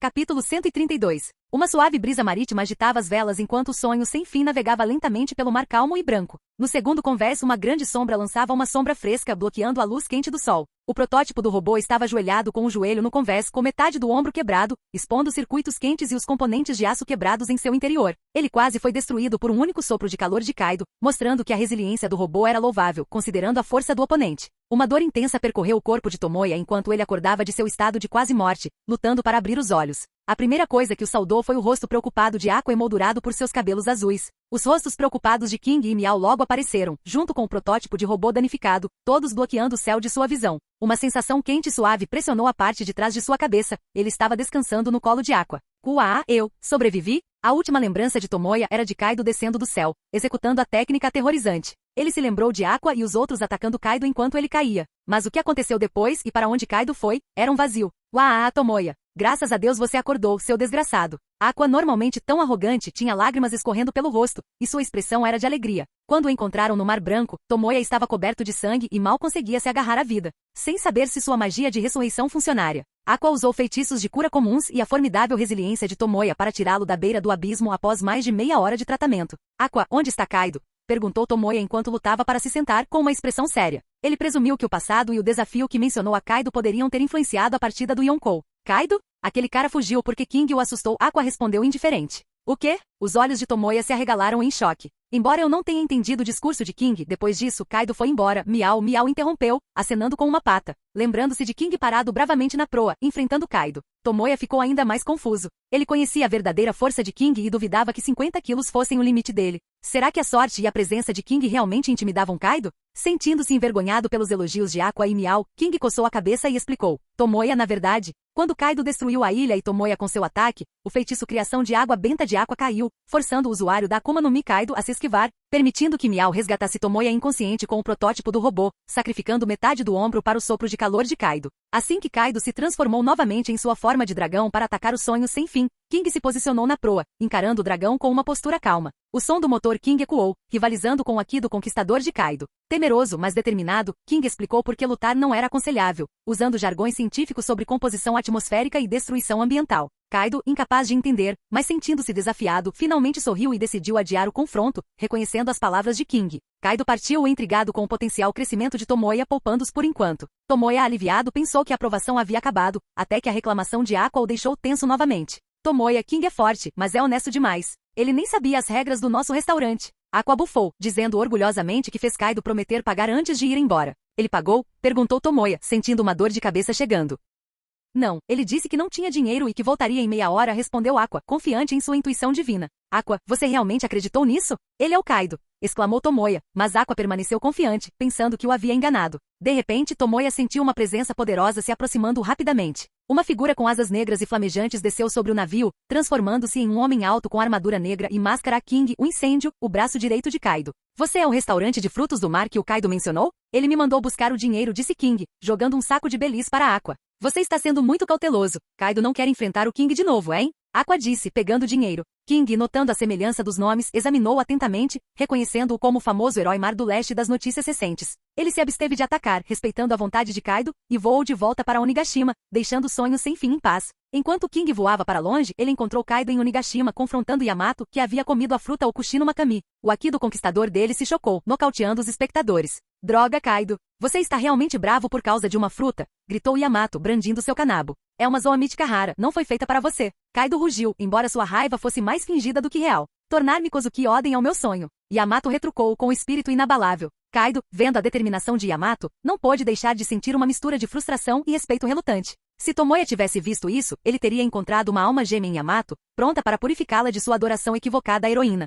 Capítulo 132. Uma suave brisa marítima agitava as velas enquanto o sonho sem fim navegava lentamente pelo mar calmo e branco. No segundo convés, uma grande sombra lançava uma sombra fresca, bloqueando a luz quente do sol. O protótipo do robô estava ajoelhado com o joelho no convés, com metade do ombro quebrado, expondo circuitos quentes e os componentes de aço quebrados em seu interior. Ele quase foi destruído por um único sopro de calor de Kaido, mostrando que a resiliência do robô era louvável, considerando a força do oponente. Uma dor intensa percorreu o corpo de Tomoya enquanto ele acordava de seu estado de quase morte, lutando para abrir os olhos. A primeira coisa que o saudou foi o rosto preocupado de Aqua emoldurado por seus cabelos azuis. Os rostos preocupados de King e Miao logo apareceram, junto com o protótipo de robô danificado, todos bloqueando o céu de sua visão. Uma sensação quente e suave pressionou a parte de trás de sua cabeça. Ele estava descansando no colo de Aqua. Eu sobrevivi? A última lembrança de Tomoya era de Kaido descendo do céu, executando a técnica aterrorizante. Ele se lembrou de Aqua e os outros atacando Kaido enquanto ele caía. Mas o que aconteceu depois e para onde Kaido foi, era um vazio. Tomoya. Graças a Deus você acordou, seu desgraçado. Aqua, normalmente tão arrogante, tinha lágrimas escorrendo pelo rosto, e sua expressão era de alegria. Quando o encontraram no Mar Branco, Tomoya estava coberto de sangue e mal conseguia se agarrar à vida. Sem saber se sua magia de ressurreição funcionaria, Aqua usou feitiços de cura comuns e a formidável resiliência de Tomoya para tirá-lo da beira do abismo após mais de meia hora de tratamento. Aqua, onde está Kaido? Perguntou Tomoya enquanto lutava para se sentar, com uma expressão séria. Ele presumiu que o passado e o desafio que mencionou a Kaido poderiam ter influenciado a partida do Yonkou. Kaido? Aquele cara fugiu porque King o assustou. Aqua respondeu indiferente. O quê? Os olhos de Tomoya se arregalaram em choque. Embora eu não tenha entendido o discurso de King, depois disso, Kaido foi embora. Miao interrompeu, acenando com uma pata. Lembrando-se de King parado bravamente na proa, enfrentando Kaido. Tomoya ficou ainda mais confuso. Ele conhecia a verdadeira força de King e duvidava que 50 quilos fossem o limite dele. Será que a sorte e a presença de King realmente intimidavam Kaido? Sentindo-se envergonhado pelos elogios de Aqua e Miao, King coçou a cabeça e explicou. Tomoya, na verdade, Quando Kaido destruiu a ilha e Tomoya com seu ataque, o feitiço Criação de Água Benta de Aqua caiu, forçando o usuário da Akuma no Mi Kaido a se esquivar, permitindo que Miao resgatasse Tomoya inconsciente com o protótipo do robô, sacrificando metade do ombro para o sopro de calor de Kaido. Assim que Kaido se transformou novamente em sua forma de dragão para atacar o sonho sem fim, King se posicionou na proa, encarando o dragão com uma postura calma. O som do motor King ecoou, rivalizando com o Aki do conquistador de Kaido. Temeroso, mas determinado, King explicou por que lutar não era aconselhável, usando jargões científicos sobre composição atmosférica e destruição ambiental. Kaido, incapaz de entender, mas sentindo-se desafiado, finalmente sorriu e decidiu adiar o confronto, reconhecendo as palavras de King. Kaido partiu intrigado com o potencial crescimento de Tomoya, poupando-os por enquanto. Tomoya, aliviado, pensou que a aprovação havia acabado, até que a reclamação de Aqua o deixou tenso novamente. Tomoya, King é forte, mas é honesto demais. Ele nem sabia as regras do nosso restaurante. Aqua bufou, dizendo orgulhosamente que fez Kaido prometer pagar antes de ir embora. Ele pagou? Perguntou Tomoya, sentindo uma dor de cabeça chegando. Não, ele disse que não tinha dinheiro e que voltaria em meia hora, respondeu Aqua, confiante em sua intuição divina. Aqua, você realmente acreditou nisso? Ele é o Kaido, exclamou Tomoya, mas Aqua permaneceu confiante, pensando que o havia enganado. De repente, Tomoya sentiu uma presença poderosa se aproximando rapidamente. Uma figura com asas negras e flamejantes desceu sobre o navio, transformando-se em um homem alto com armadura negra e máscara. King, o incêndio, o braço direito de Kaido. Você é o restaurante de frutos do mar que o Kaido mencionou? Ele me mandou buscar o dinheiro, disse King, jogando um saco de belis para Aqua. Você está sendo muito cauteloso. Kaido não quer enfrentar o King de novo, hein? Aqua disse, pegando o dinheiro. King, notando a semelhança dos nomes, examinou atentamente, reconhecendo-o como o famoso herói Mar do Leste das notícias recentes. Ele se absteve de atacar, respeitando a vontade de Kaido, e voou de volta para Onigashima, deixando o sonho sem fim em paz. Enquanto King voava para longe, ele encontrou Kaido em Onigashima confrontando Yamato, que havia comido a fruta Okushi no Makami. O Aki do conquistador dele se chocou, nocauteando os espectadores. Droga, Kaido! Você está realmente bravo por causa de uma fruta? Gritou Yamato, brandindo seu kanabo. É uma zoa mítica rara, não foi feita para você. Kaido rugiu, embora sua raiva fosse mais fingida do que real. Tornar-me Kozuki Oden é o meu sonho. Yamato retrucou com espírito inabalável. Kaido, vendo a determinação de Yamato, não pôde deixar de sentir uma mistura de frustração e respeito relutante. Se Tomoya tivesse visto isso, ele teria encontrado uma alma gêmea em Yamato, pronta para purificá-la de sua adoração equivocada à heroína.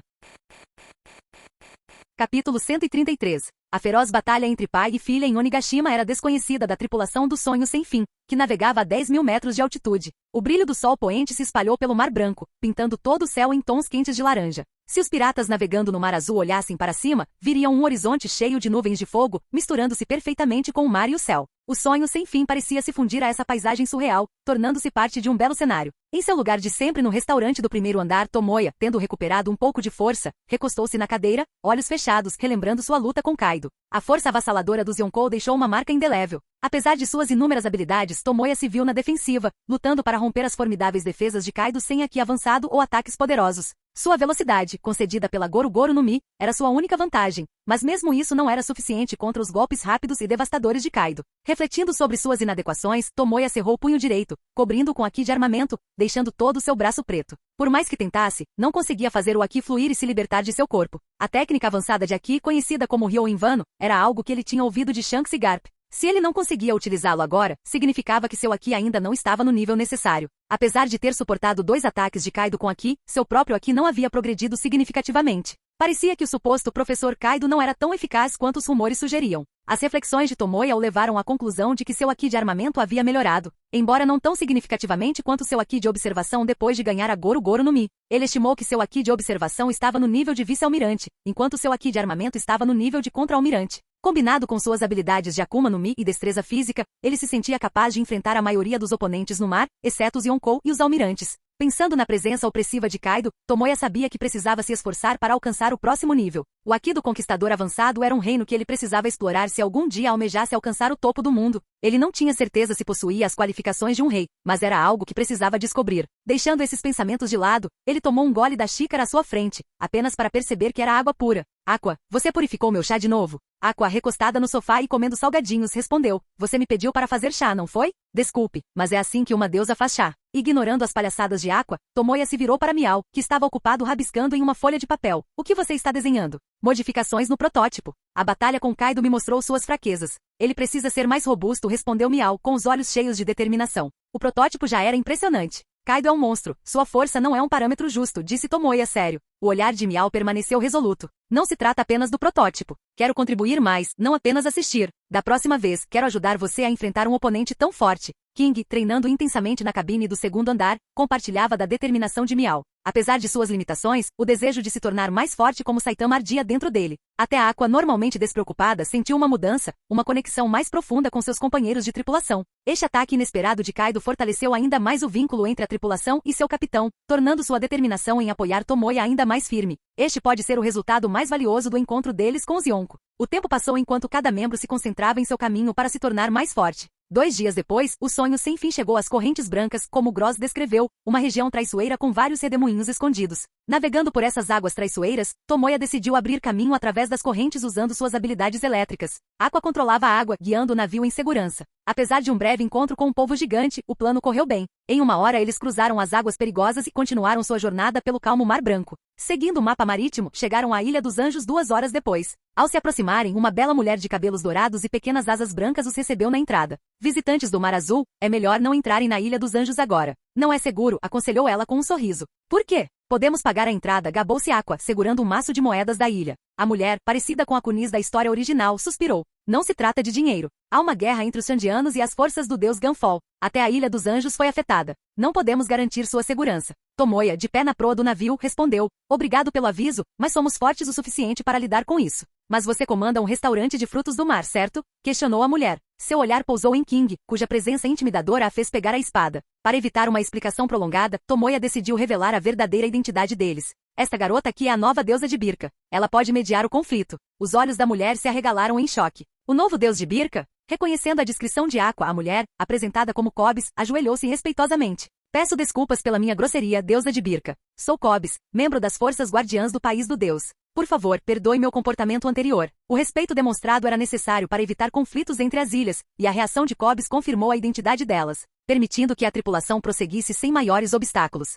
Capítulo 133. A feroz batalha entre pai e filha em Onigashima era desconhecida da tripulação do Sonho Sem Fim, que navegava a 10.000 metros de altitude. O brilho do sol poente se espalhou pelo Mar Branco, pintando todo o céu em tons quentes de laranja. Se os piratas navegando no Mar Azul olhassem para cima, viriam um horizonte cheio de nuvens de fogo, misturando-se perfeitamente com o mar e o céu. O Sonho Sem Fim parecia se fundir a essa paisagem surreal, tornando-se parte de um belo cenário. Em seu lugar de sempre no restaurante do primeiro andar, Tomoya, tendo recuperado um pouco de força, recostou-se na cadeira, olhos fechados, relembrando sua luta com Kaido. A força avassaladora dos Yonkou deixou uma marca indelével. Apesar de suas inúmeras habilidades, Tomoya se viu na defensiva, lutando para romper as formidáveis defesas de Kaido sem Haki avançado ou ataques poderosos. Sua velocidade, concedida pela Goru Goru no Mi, era sua única vantagem, mas mesmo isso não era suficiente contra os golpes rápidos e devastadores de Kaido. Refletindo sobre suas inadequações, Tomoya cerrou o punho direito, cobrindo-o com Haki de armamento, deixando todo o seu braço preto. Por mais que tentasse, não conseguia fazer o Haki fluir e se libertar de seu corpo. A técnica avançada de Haki, conhecida como Ryo em vano, era algo que ele tinha ouvido de Shanks e Garp. Se ele não conseguia utilizá-lo agora, significava que seu Haki ainda não estava no nível necessário. Apesar de ter suportado 2 ataques de Kaido com Haki, seu próprio Haki não havia progredido significativamente. Parecia que o suposto professor Kaido não era tão eficaz quanto os rumores sugeriam. As reflexões de Tomoya o levaram à conclusão de que seu Haki de armamento havia melhorado, embora não tão significativamente quanto seu Haki de observação depois de ganhar a Goru Goru no Mi. Ele estimou que seu Haki de observação estava no nível de vice-almirante, enquanto seu Haki de armamento estava no nível de contra-almirante. Combinado com suas habilidades de Akuma no Mi e destreza física, ele se sentia capaz de enfrentar a maioria dos oponentes no mar, exceto os Yonkou e os almirantes. Pensando na presença opressiva de Kaido, Tomoya sabia que precisava se esforçar para alcançar o próximo nível. O Haki do Conquistador Avançado era um reino que ele precisava explorar se algum dia almejasse alcançar o topo do mundo. Ele não tinha certeza se possuía as qualificações de um rei, mas era algo que precisava descobrir. Deixando esses pensamentos de lado, ele tomou um gole da xícara à sua frente, apenas para perceber que era água pura. Aqua, você purificou meu chá de novo? Aqua, recostada no sofá e comendo salgadinhos, respondeu. Você me pediu para fazer chá, não foi? Desculpe, mas é assim que uma deusa faz chá. Ignorando as palhaçadas de Aqua, Tomoya se virou para Miao, que estava ocupado rabiscando em uma folha de papel. O que você está desenhando? Modificações no protótipo. A batalha com Kaido me mostrou suas fraquezas. Ele precisa ser mais robusto, respondeu Miao, com os olhos cheios de determinação. O protótipo já era impressionante. Kaido é um monstro, sua força não é um parâmetro justo, disse Tomoya sério. O olhar de Miao permaneceu resoluto. Não se trata apenas do protótipo. Quero contribuir mais, não apenas assistir. Da próxima vez, quero ajudar você a enfrentar um oponente tão forte. King, treinando intensamente na cabine do segundo andar, compartilhava da determinação de Miau. Apesar de suas limitações, o desejo de se tornar mais forte como Saitama ardia dentro dele. Até a Aqua, normalmente despreocupada, sentiu uma mudança, uma conexão mais profunda com seus companheiros de tripulação. Este ataque inesperado de Kaido fortaleceu ainda mais o vínculo entre a tripulação e seu capitão, tornando sua determinação em apoiar Tomoya ainda mais firme. Este pode ser o resultado mais valioso do encontro deles com os Yonko. O tempo passou enquanto cada membro se concentrava em seu caminho para se tornar mais forte. 2 dias depois, o sonho sem fim chegou às Correntes Brancas, como Gross descreveu, uma região traiçoeira com vários redemoinhos escondidos. Navegando por essas águas traiçoeiras, Tomoya decidiu abrir caminho através das correntes usando suas habilidades elétricas. Aqua controlava a água, guiando o navio em segurança. Apesar de um breve encontro com um polvo gigante, o plano correu bem. Em 1 hora eles cruzaram as águas perigosas e continuaram sua jornada pelo calmo Mar Branco. Seguindo o mapa marítimo, chegaram à Ilha dos Anjos 2 horas depois. Ao se aproximarem, uma bela mulher de cabelos dourados e pequenas asas brancas os recebeu na entrada. Visitantes do Mar Azul, é melhor não entrarem na Ilha dos Anjos agora. Não é seguro, aconselhou ela com um sorriso. Por quê? Podemos pagar a entrada, gabou-se Aqua, segurando um maço de moedas da ilha. A mulher, parecida com a Kunis da história original, suspirou. Não se trata de dinheiro. Há uma guerra entre os Xandianos e as forças do deus Ganfol. Até a Ilha dos Anjos foi afetada. Não podemos garantir sua segurança. Tomoya, de pé na proa do navio, respondeu. Obrigado pelo aviso, mas somos fortes o suficiente para lidar com isso. Mas você comanda um restaurante de frutos do mar, certo? Questionou a mulher. Seu olhar pousou em King, cuja presença intimidadora a fez pegar a espada. Para evitar uma explicação prolongada, Tomoya decidiu revelar a verdadeira identidade deles. Esta garota aqui é a nova deusa de Birka. Ela pode mediar o conflito. Os olhos da mulher se arregalaram em choque. O novo deus de Birka? Reconhecendo a descrição de Aqua, a mulher, apresentada como Cobs, ajoelhou-se respeitosamente. Peço desculpas pela minha grosseria, deusa de Birka. Sou Cobs, membro das forças guardiãs do país do deus. Por favor, perdoe meu comportamento anterior. O respeito demonstrado era necessário para evitar conflitos entre as ilhas, e a reação de Cobs confirmou a identidade delas, permitindo que a tripulação prosseguisse sem maiores obstáculos.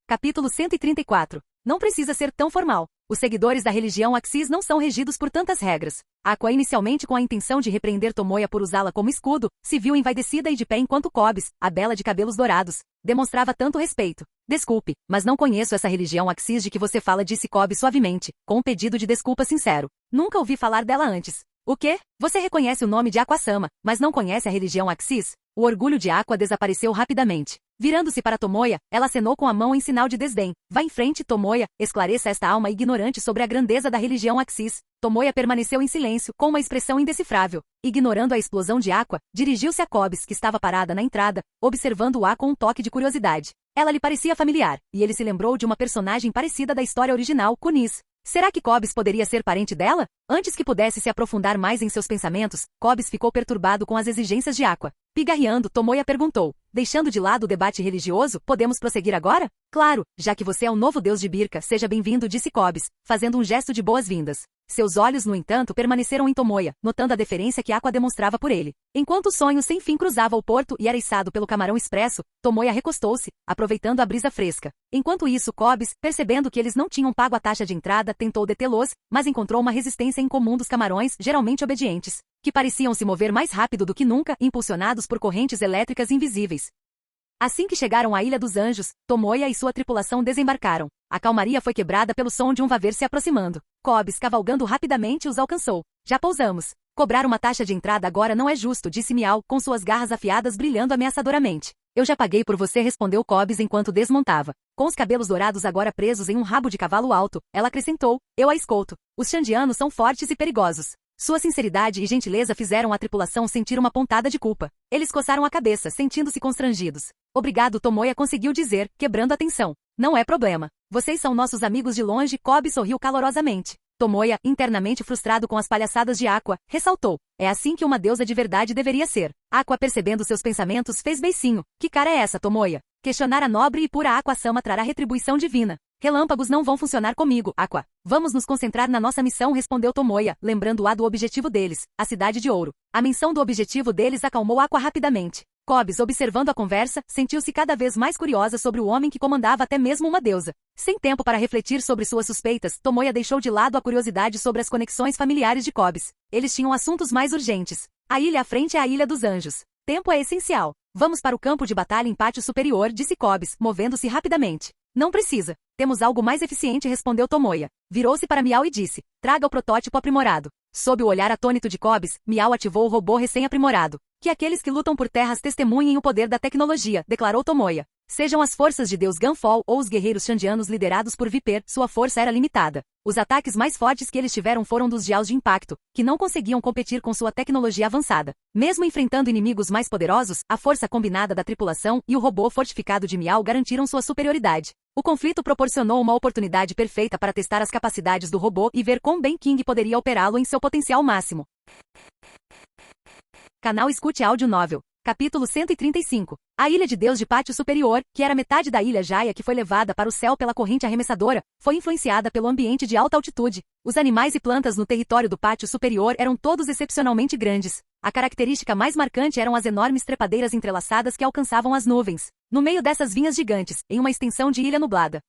Capítulo 134. Não precisa ser tão formal. Os seguidores da religião Axis não são regidos por tantas regras. Aqua, inicialmente com a intenção de repreender Tomoya por usá-la como escudo, se viu envaidecida e de pé enquanto Cobs, a bela de cabelos dourados, demonstrava tanto respeito. Desculpe, mas não conheço essa religião Axis de que você fala, disse Cobs suavemente, com um pedido de desculpa sincero. Nunca ouvi falar dela antes. O quê? Você reconhece o nome de Aqua-sama, mas não conhece a religião Axis? O orgulho de Aqua desapareceu rapidamente. Virando-se para Tomoya, ela acenou com a mão em sinal de desdém. Vá em frente, Tomoya, esclareça esta alma ignorante sobre a grandeza da religião Axis. Tomoya permaneceu em silêncio, com uma expressão indecifrável. Ignorando a explosão de Aqua, dirigiu-se a Cobs, que estava parada na entrada, observando-a com um toque de curiosidade. Ela lhe parecia familiar, e ele se lembrou de uma personagem parecida da história original, Kunis. Será que Cobs poderia ser parente dela? Antes que pudesse se aprofundar mais em seus pensamentos, Cobs ficou perturbado com as exigências de Aqua. Pigarreando, Tomoya perguntou. Deixando de lado o debate religioso, podemos prosseguir agora? Claro, já que você é o novo deus de Birka, seja bem-vindo, disse Cobs, fazendo um gesto de boas-vindas. Seus olhos, no entanto, permaneceram em Tomoya, notando a deferência que Aqua demonstrava por ele. Enquanto o sonho sem fim cruzava o porto e era içado pelo camarão expresso, Tomoya recostou-se, aproveitando a brisa fresca. Enquanto isso, Cobs, percebendo que eles não tinham pago a taxa de entrada, tentou detê-los, mas encontrou uma resistência incomum dos camarões, geralmente obedientes, que pareciam se mover mais rápido do que nunca, impulsionados por correntes elétricas invisíveis. Assim que chegaram à Ilha dos Anjos, Tomoya e sua tripulação desembarcaram. A calmaria foi quebrada pelo som de um vaver se aproximando. Cobs, cavalgando rapidamente, os alcançou. Já pousamos. Cobrar uma taxa de entrada agora não é justo, disse Miau, com suas garras afiadas brilhando ameaçadoramente. Eu já paguei por você, respondeu Cobs enquanto desmontava. Com os cabelos dourados agora presos em um rabo de cavalo alto, ela acrescentou, eu a escolto. Os Xandianos são fortes e perigosos. Sua sinceridade e gentileza fizeram a tripulação sentir uma pontada de culpa. Eles coçaram a cabeça, sentindo-se constrangidos. Obrigado, Tomoya conseguiu dizer, quebrando a tensão. Não é problema. Vocês são nossos amigos de longe, Cobs sorriu calorosamente. Tomoya, internamente frustrado com as palhaçadas de Aqua, ressaltou. É assim que uma deusa de verdade deveria ser. Aqua, percebendo seus pensamentos, fez beicinho. Que cara é essa, Tomoya? Questionar a nobre e pura Aqua-sama trará retribuição divina. Relâmpagos não vão funcionar comigo, Aqua. Vamos nos concentrar na nossa missão, respondeu Tomoya, lembrando-a do objetivo deles, a Cidade de Ouro. A menção do objetivo deles acalmou Aqua rapidamente. Cobs, observando a conversa, sentiu-se cada vez mais curiosa sobre o homem que comandava até mesmo uma deusa. Sem tempo para refletir sobre suas suspeitas, Tomoya deixou de lado a curiosidade sobre as conexões familiares de Cobs. Eles tinham assuntos mais urgentes. A ilha à frente é a Ilha dos Anjos. Tempo é essencial. Vamos para o campo de batalha em pátio superior, disse Cobs, movendo-se rapidamente. Não precisa. Temos algo mais eficiente, respondeu Tomoya. Virou-se para Miao e disse, traga o protótipo aprimorado. Sob o olhar atônito de Cobs, Miao ativou o robô recém-aprimorado. Que aqueles que lutam por terras testemunhem o poder da tecnologia, declarou Tomoya. Sejam as forças de Deus Gunfall ou os guerreiros xandianos liderados por Viper, sua força era limitada. Os ataques mais fortes que eles tiveram foram dos Jiaos de impacto, que não conseguiam competir com sua tecnologia avançada. Mesmo enfrentando inimigos mais poderosos, a força combinada da tripulação e o robô fortificado de Miao garantiram sua superioridade. O conflito proporcionou uma oportunidade perfeita para testar as capacidades do robô e ver quão bem King poderia operá-lo em seu potencial máximo. Canal Escute Áudio Novel. Capítulo 135. A Ilha de Deus de Pátio Superior, que era metade da Ilha Jaya que foi levada para o céu pela corrente arremessadora, foi influenciada pelo ambiente de alta altitude. Os animais e plantas no território do Pátio Superior eram todos excepcionalmente grandes. A característica mais marcante eram as enormes trepadeiras entrelaçadas que alcançavam as nuvens. No meio dessas vinhas gigantes, em uma extensão de ilha nublada.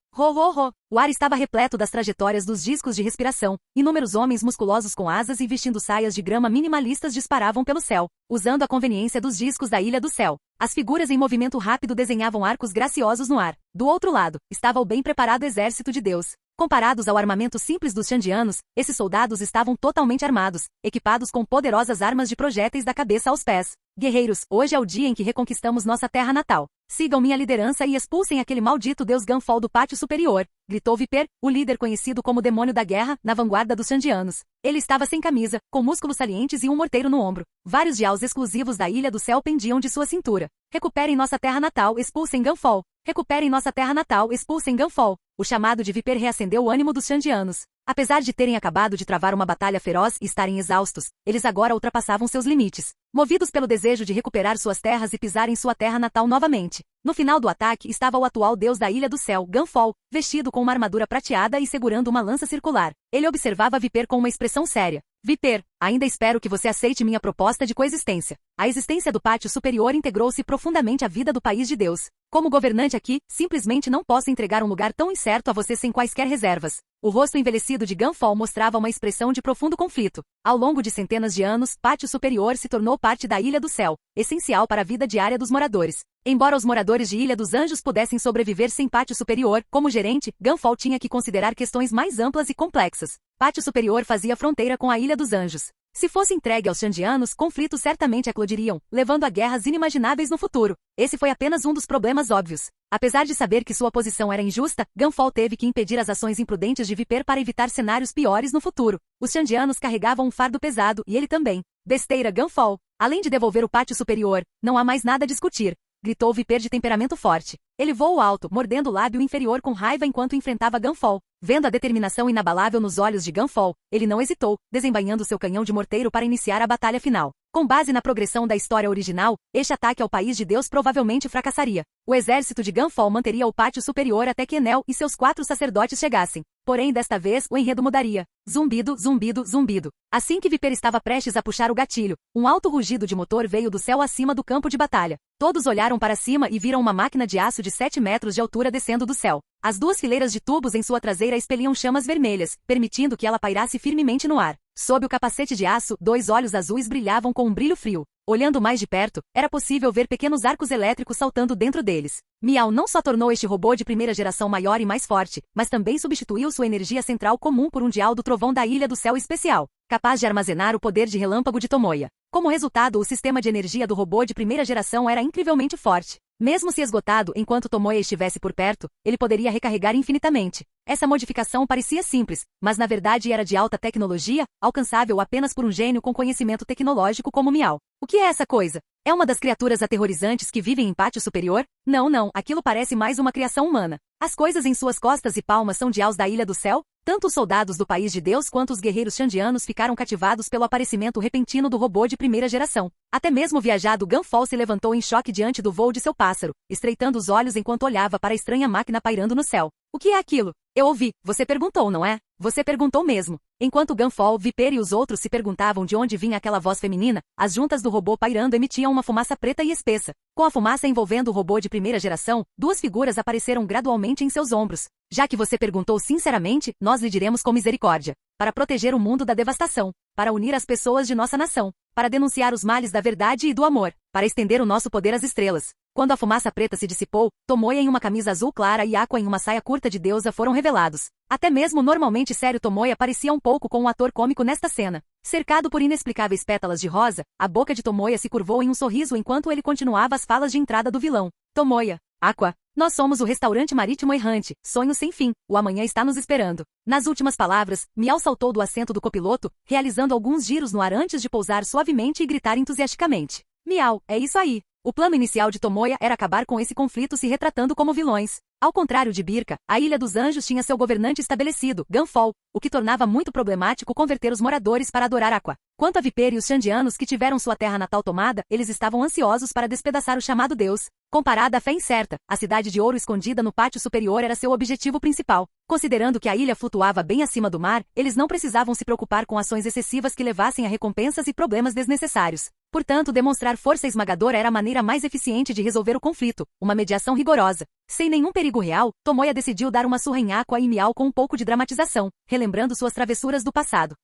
O ar estava repleto das trajetórias dos discos de respiração. Inúmeros homens musculosos com asas e vestindo saias de grama minimalistas disparavam pelo céu, usando a conveniência dos discos da Ilha do Céu. As figuras em movimento rápido desenhavam arcos graciosos no ar. Do outro lado, estava o bem preparado exército de Deus. Comparados ao armamento simples dos xandianos, esses soldados estavam totalmente armados, equipados com poderosas armas de projéteis da cabeça aos pés. Guerreiros, hoje é o dia em que reconquistamos nossa terra natal. Sigam minha liderança e expulsem aquele maldito deus Gunfall do Pátio Superior, gritou Viper, o líder conhecido como Demônio da Guerra, na vanguarda dos xandianos. Ele estava sem camisa, com músculos salientes e um morteiro no ombro. Vários Jiaos exclusivos da Ilha do Céu pendiam de sua cintura. Recuperem nossa terra natal, expulsem Gunfall. Recuperem nossa terra natal, expulsem Gunfall. O chamado de Viper reacendeu o ânimo dos xandianos. Apesar de terem acabado de travar uma batalha feroz e estarem exaustos, eles agora ultrapassavam seus limites, movidos pelo desejo de recuperar suas terras e pisar em sua terra natal novamente. No final do ataque estava o atual deus da Ilha do Céu, Gunfall, vestido com uma armadura prateada e segurando uma lança circular. Ele observava Viper com uma expressão séria. Viper, ainda espero que você aceite minha proposta de coexistência. A existência do Pátio Superior integrou-se profundamente à vida do país de Deus. Como governante aqui, simplesmente não posso entregar um lugar tão incerto a você sem quaisquer reservas. O rosto envelhecido de Gunfall mostrava uma expressão de profundo conflito. Ao longo de centenas de anos, Pátio Superior se tornou parte da Ilha do Céu, essencial para a vida diária dos moradores. Embora os moradores de Ilha dos Anjos pudessem sobreviver sem Pátio Superior, como gerente, Gunfall tinha que considerar questões mais amplas e complexas. Pátio Superior fazia fronteira com a Ilha dos Anjos. Se fosse entregue aos xandianos, conflitos certamente eclodiriam, levando a guerras inimagináveis no futuro. Esse foi apenas um dos problemas óbvios. Apesar de saber que sua posição era injusta, Gunfall teve que impedir as ações imprudentes de Viper para evitar cenários piores no futuro. Os xandianos carregavam um fardo pesado, e ele também. Besteira, Gunfall. Além de devolver o Pátio Superior, não há mais nada a discutir, gritou Viper de temperamento forte. Ele voou alto, mordendo o lábio inferior com raiva enquanto enfrentava Gunfall. Vendo a determinação inabalável nos olhos de Gunfall, ele não hesitou, desembainhando seu canhão de morteiro para iniciar a batalha final. Com base na progressão da história original, este ataque ao país de Deus provavelmente fracassaria. O exército de Gunfall manteria o Pátio Superior até que Enel e seus 4 sacerdotes chegassem. Porém, desta vez, o enredo mudaria. Zumbido, zumbido, zumbido. Assim que Viper estava prestes a puxar o gatilho, um alto rugido de motor veio do céu acima do campo de batalha. Todos olharam para cima e viram uma máquina de aço de 7 metros de altura descendo do céu. As 2 fileiras de tubos em sua traseira expeliam chamas vermelhas, permitindo que ela pairasse firmemente no ar. Sob o capacete de aço, 2 olhos azuis brilhavam com um brilho frio. Olhando mais de perto, era possível ver pequenos arcos elétricos saltando dentro deles. Miao não só tornou este robô de primeira geração maior e mais forte, mas também substituiu sua energia central comum por um dial do trovão da Ilha do Céu especial, capaz de armazenar o poder de relâmpago de Tomoya. Como resultado, o sistema de energia do robô de primeira geração era incrivelmente forte. Mesmo se esgotado enquanto Tomoya estivesse por perto, ele poderia recarregar infinitamente. Essa modificação parecia simples, mas na verdade era de alta tecnologia, alcançável apenas por um gênio com conhecimento tecnológico como Miao. O que é essa coisa? É uma das criaturas aterrorizantes que vivem em Pátio Superior? Não, aquilo parece mais uma criação humana. As coisas em suas costas e palmas são Jiaos da Ilha do Céu? Tanto os soldados do País de Deus quanto os guerreiros xandianos ficaram cativados pelo aparecimento repentino do robô de primeira geração. Até mesmo o viajado Gunfall se levantou em choque diante do voo de seu pássaro, estreitando os olhos enquanto olhava para a estranha máquina pairando no céu. O que é aquilo? Eu ouvi. Você perguntou, não é? Você perguntou mesmo. Enquanto Gunfall, Viper e os outros se perguntavam de onde vinha aquela voz feminina, as juntas do robô pairando emitiam uma fumaça preta e espessa. Com a fumaça envolvendo o robô de primeira geração, 2 figuras apareceram gradualmente em seus ombros. Já que você perguntou sinceramente, nós lhe diremos com misericórdia. Para proteger o mundo da devastação. Para unir as pessoas de nossa nação. para denunciar os males da verdade e do amor, para estender o nosso poder às estrelas. Quando a fumaça preta se dissipou, Tomoya em uma camisa azul clara e Aqua em uma saia curta de deusa foram revelados. Até mesmo normalmente sério Tomoya parecia um pouco com um ator cômico nesta cena. Cercado por inexplicáveis pétalas de rosa, a boca de Tomoya se curvou em um sorriso enquanto ele continuava as falas de entrada do vilão. Tomoya, Aqua, nós somos o restaurante marítimo errante, sonho sem fim, o amanhã está nos esperando. Nas últimas palavras, Miao saltou do assento do copiloto, realizando alguns giros no ar antes de pousar suavemente e gritar entusiasticamente. Miao, é isso aí. O plano inicial de Tomoya era acabar com esse conflito se retratando como vilões. Ao contrário de Birka, a Ilha dos Anjos tinha seu governante estabelecido, Gunfall, o que tornava muito problemático converter os moradores para adorar Aqua. Quanto a Viper e os Xandianos que tiveram sua terra natal tomada, eles estavam ansiosos para despedaçar o chamado Deus. Comparada à fé incerta, a cidade de ouro escondida no pátio superior era seu objetivo principal. Considerando que a ilha flutuava bem acima do mar, eles não precisavam se preocupar com ações excessivas que levassem a recompensas e problemas desnecessários. Portanto, demonstrar força esmagadora era a maneira mais eficiente de resolver o conflito, uma mediação rigorosa. Sem nenhum perigo real, Tomoya decidiu dar uma surra em Aqua e Miao com um pouco de dramatização, relembrando suas travessuras do passado.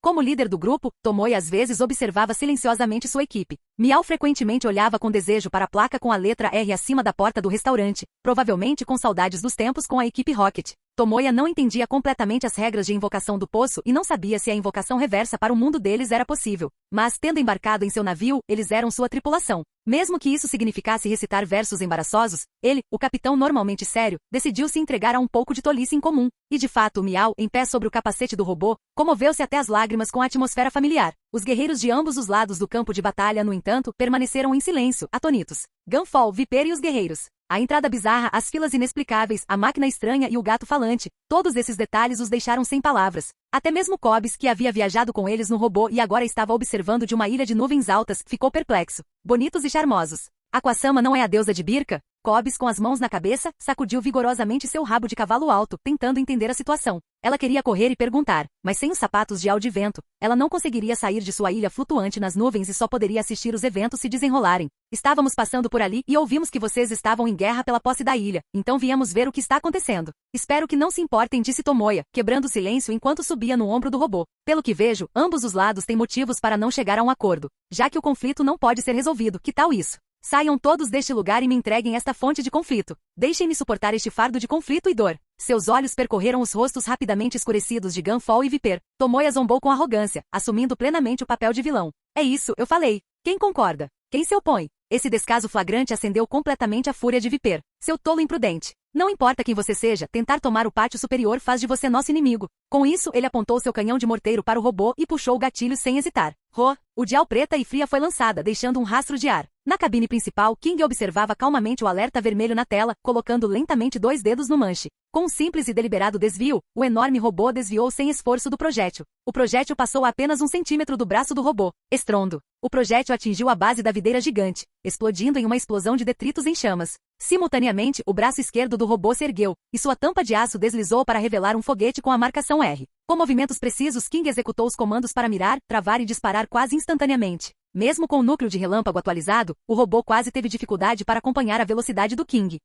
Como líder do grupo, Tomoya às vezes observava silenciosamente sua equipe. Miao frequentemente olhava com desejo para a placa com a letra R acima da porta do restaurante, provavelmente com saudades dos tempos com a equipe Rocket. Tomoya não entendia completamente as regras de invocação do poço e não sabia se a invocação reversa para o mundo deles era possível. Mas, tendo embarcado em seu navio, eles eram sua tripulação. Mesmo que isso significasse recitar versos embaraçosos, ele, o capitão normalmente sério, decidiu se entregar a um pouco de tolice incomum. E de fato, Miao, em pé sobre o capacete do robô, comoveu-se até as lágrimas com a atmosfera familiar. Os guerreiros de ambos os lados do campo de batalha, no entanto, permaneceram em silêncio, atônitos. Gunfall, Viper e os guerreiros. A entrada bizarra, as filas inexplicáveis, a máquina estranha e o gato falante, todos esses detalhes os deixaram sem palavras. Até mesmo Cobbs, que havia viajado com eles no robô e agora estava observando de uma ilha de nuvens altas, ficou perplexo. Bonitos e charmosos. Aqua-sama não é a deusa de Birka? Cobbs, com as mãos na cabeça, sacudiu vigorosamente seu rabo de cavalo alto, tentando entender a situação. Ela queria correr e perguntar, mas sem os sapatos de vento, ela não conseguiria sair de sua ilha flutuante nas nuvens e só poderia assistir os eventos se desenrolarem. Estávamos passando por ali e ouvimos que vocês estavam em guerra pela posse da ilha, então viemos ver o que está acontecendo. Espero que não se importem, disse Tomoya, quebrando o silêncio enquanto subia no ombro do robô. Pelo que vejo, ambos os lados têm motivos para não chegar a um acordo. Já que o conflito não pode ser resolvido, que tal isso? Saiam todos deste lugar e me entreguem esta fonte de conflito. Deixem-me suportar este fardo de conflito e dor. Seus olhos percorreram os rostos rapidamente escurecidos de Gunfall e Viper. Tomoya zombou com arrogância, assumindo plenamente o papel de vilão. É isso, eu falei. Quem concorda? Quem se opõe? Esse descaso flagrante acendeu completamente a fúria de Viper. Seu tolo imprudente. Não importa quem você seja, tentar tomar o pátio superior faz de você nosso inimigo. Com isso, ele apontou seu canhão de morteiro para o robô e puxou o gatilho sem hesitar. O dial preta e fria foi lançada, deixando um rastro de ar. Na cabine principal, King observava calmamente o alerta vermelho na tela, colocando lentamente 2 dedos no manche. Com um simples e deliberado desvio, o enorme robô desviou sem esforço do projétil. O projétil passou a apenas 1 centímetro do braço do robô. Estrondo. O projétil atingiu a base da videira gigante, explodindo em uma explosão de detritos em chamas. Simultaneamente, o braço esquerdo do robô se ergueu, e sua tampa de aço deslizou para revelar um foguete com a marcação R. Com movimentos precisos, King executou os comandos para mirar, travar e disparar quase instantaneamente. Mesmo com o núcleo de relâmpago atualizado, o robô quase teve dificuldade para acompanhar a velocidade do King.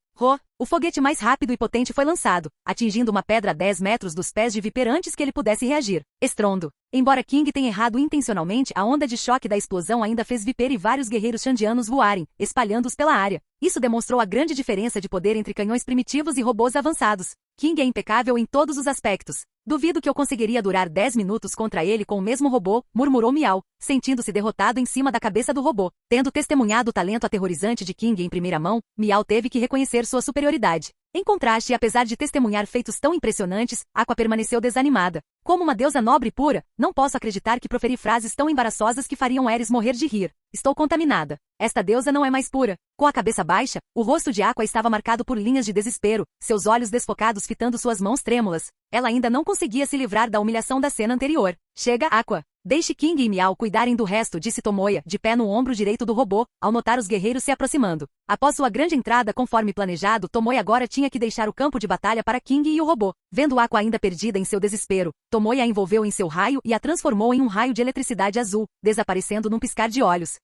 O foguete mais rápido e potente foi lançado, atingindo uma pedra a 10 metros dos pés de Viper antes que ele pudesse reagir. Estrondo. Embora King tenha errado intencionalmente, a onda de choque da explosão ainda fez Viper e vários guerreiros xandianos voarem, espalhando-os pela área. Isso demonstrou a grande diferença de poder entre canhões primitivos e robôs avançados. King é impecável em todos os aspectos. Duvido que eu conseguiria durar 10 minutos contra ele com o mesmo robô, murmurou Miao, sentindo-se derrotado em cima da cabeça do robô. Tendo testemunhado o talento aterrorizante de King em primeira mão, Miao teve que reconhecer sua superioridade. Em contraste, apesar de testemunhar feitos tão impressionantes, Aqua permaneceu desanimada. Como uma deusa nobre e pura, não posso acreditar que proferi frases tão embaraçosas que fariam Ares morrer de rir. Estou contaminada. Esta deusa não é mais pura. Com a cabeça baixa, o rosto de Aqua estava marcado por linhas de desespero, seus olhos desfocados fitando suas mãos trêmulas. Ela ainda não conseguia se livrar da humilhação da cena anterior. Chega, Aqua. Deixe King e Miao cuidarem do resto, disse Tomoya, de pé no ombro direito do robô, ao notar os guerreiros se aproximando. Após sua grande entrada conforme planejado, Tomoya agora tinha que deixar o campo de batalha para King e o robô. Vendo Aqua ainda perdida em seu desespero, Tomoya a envolveu em seu raio e a transformou em um raio de eletricidade azul, desaparecendo num piscar de olhos.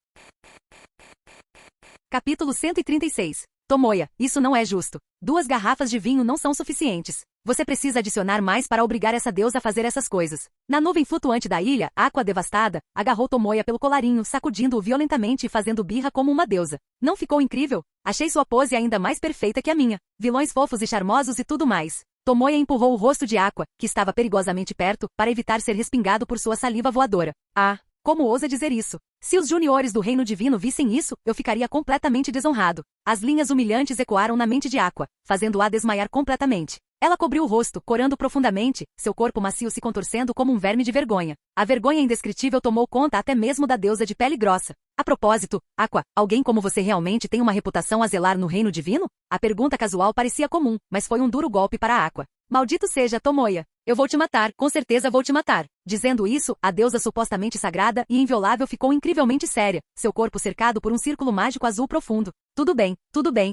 Capítulo 136. Tomoya, isso não é justo. 2 garrafas de vinho não são suficientes. Você precisa adicionar mais para obrigar essa deusa a fazer essas coisas. Na nuvem flutuante da ilha, Aqua devastada, agarrou Tomoya pelo colarinho, sacudindo-o violentamente e fazendo birra como uma deusa. Não ficou incrível? Achei sua pose ainda mais perfeita que a minha. Vilões fofos e charmosos e tudo mais. Tomoya empurrou o rosto de Aqua, que estava perigosamente perto, para evitar ser respingado por sua saliva voadora. Ah, como ousa dizer isso? Se os juniores do reino divino vissem isso, eu ficaria completamente desonrado. As linhas humilhantes ecoaram na mente de Aqua, fazendo-a desmaiar completamente. Ela cobriu o rosto, corando profundamente, seu corpo macio se contorcendo como um verme de vergonha. A vergonha indescritível tomou conta até mesmo da deusa de pele grossa. A propósito, Aqua, alguém como você realmente tem uma reputação a zelar no reino divino? A pergunta casual parecia comum, mas foi um duro golpe para Aqua. Maldito seja, Tomoya. Eu vou te matar, com certeza vou te matar. Dizendo isso, a deusa supostamente sagrada e inviolável ficou incrivelmente séria, seu corpo cercado por um círculo mágico azul profundo. Tudo bem,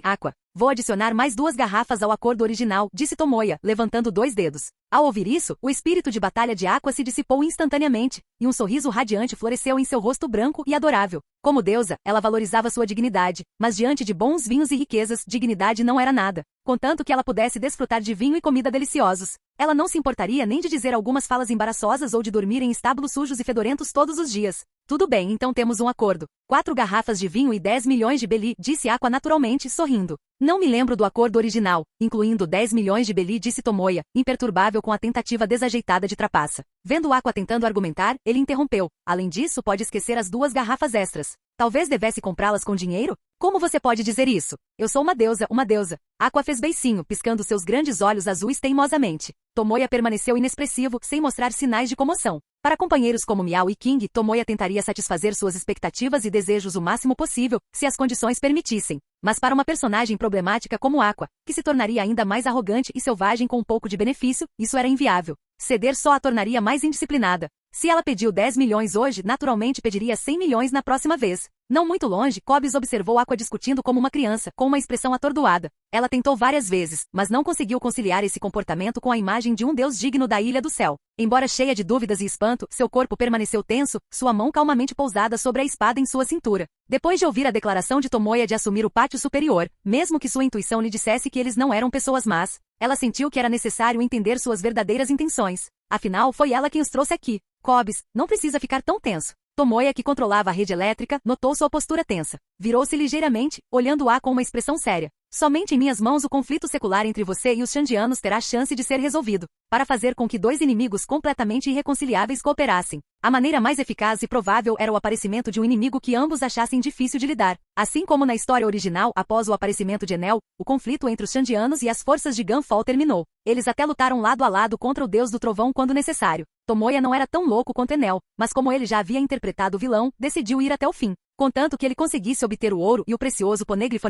Aqua. Vou adicionar mais 2 garrafas ao acordo original, disse Tomoya, levantando 2 dedos. Ao ouvir isso, o espírito de batalha de Aqua se dissipou instantaneamente, e um sorriso radiante floresceu em seu rosto branco e adorável. Como deusa, ela valorizava sua dignidade, mas diante de bons vinhos e riquezas, dignidade não era nada. Contanto que ela pudesse desfrutar de vinho e comida deliciosos. Ela não se importaria nem de dizer algumas falas embaraçosas ou de dormir em estábulos sujos e fedorentos todos os dias. Tudo bem, então temos um acordo. 4 garrafas de vinho e 10 milhões de Beli, disse Aqua naturalmente, sorrindo. Não me lembro do acordo original, incluindo 10 milhões de Beli, disse Tomoya, imperturbável com a tentativa desajeitada de trapaça. Vendo Aqua tentando argumentar, ele interrompeu. Além disso, pode esquecer as 2 garrafas extras. Talvez devesse comprá-las com dinheiro? Como você pode dizer isso? Eu sou uma deusa, uma deusa. Aqua fez beicinho, piscando seus grandes olhos azuis teimosamente. Tomoya permaneceu inexpressivo, sem mostrar sinais de comoção. Para companheiros como Miao e King, Tomoya tentaria satisfazer suas expectativas e desejos o máximo possível, se as condições permitissem. Mas para uma personagem problemática como Aqua, que se tornaria ainda mais arrogante e selvagem com um pouco de benefício, isso era inviável. Ceder só a tornaria mais indisciplinada. Se ela pediu 10 milhões hoje, naturalmente pediria 100 milhões na próxima vez. Não muito longe, Cobbs observou Aqua discutindo como uma criança, com uma expressão atordoada. Ela tentou várias vezes, mas não conseguiu conciliar esse comportamento com a imagem de um deus digno da Ilha do Céu. Embora cheia de dúvidas e espanto, seu corpo permaneceu tenso, sua mão calmamente pousada sobre a espada em sua cintura. Depois de ouvir a declaração de Tomoya de assumir o pátio superior, mesmo que sua intuição lhe dissesse que eles não eram pessoas más, ela sentiu que era necessário entender suas verdadeiras intenções. Afinal, foi ela quem os trouxe aqui. Cobbs, não precisa ficar tão tenso. Tomoya, que controlava a rede elétrica, notou sua postura tensa. Virou-se ligeiramente, olhando-a com uma expressão séria. Somente em minhas mãos o conflito secular entre você e os Xandianos terá chance de ser resolvido, para fazer com que 2 inimigos completamente irreconciliáveis cooperassem. A maneira mais eficaz e provável era o aparecimento de um inimigo que ambos achassem difícil de lidar. Assim como na história original, após o aparecimento de Enel, o conflito entre os Xandianos e as forças de Gunfall terminou. Eles até lutaram lado a lado contra o Deus do Trovão quando necessário. Tomoya não era tão louco quanto Enel, mas como ele já havia interpretado o vilão, decidiu ir até o fim. Contanto que ele conseguisse obter o ouro e o precioso Poneglyph,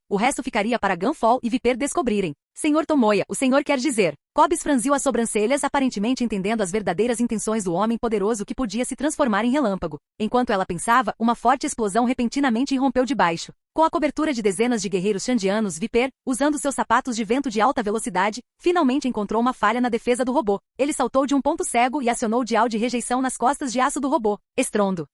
o resto ficaria para Gunfall e Viper descobrirem. Senhor Tomoya, o senhor quer dizer? Cobbs franziu as sobrancelhas, aparentemente entendendo as verdadeiras intenções do homem poderoso que podia se transformar em relâmpago. Enquanto ela pensava, uma forte explosão repentinamente irrompeu de baixo. Com a cobertura de dezenas de guerreiros Xandianos, Viper, usando seus sapatos de vento de alta velocidade, finalmente encontrou uma falha na defesa do robô. Ele saltou de um ponto cego e acionou o dial de rejeição nas costas de aço do robô. Estrondo.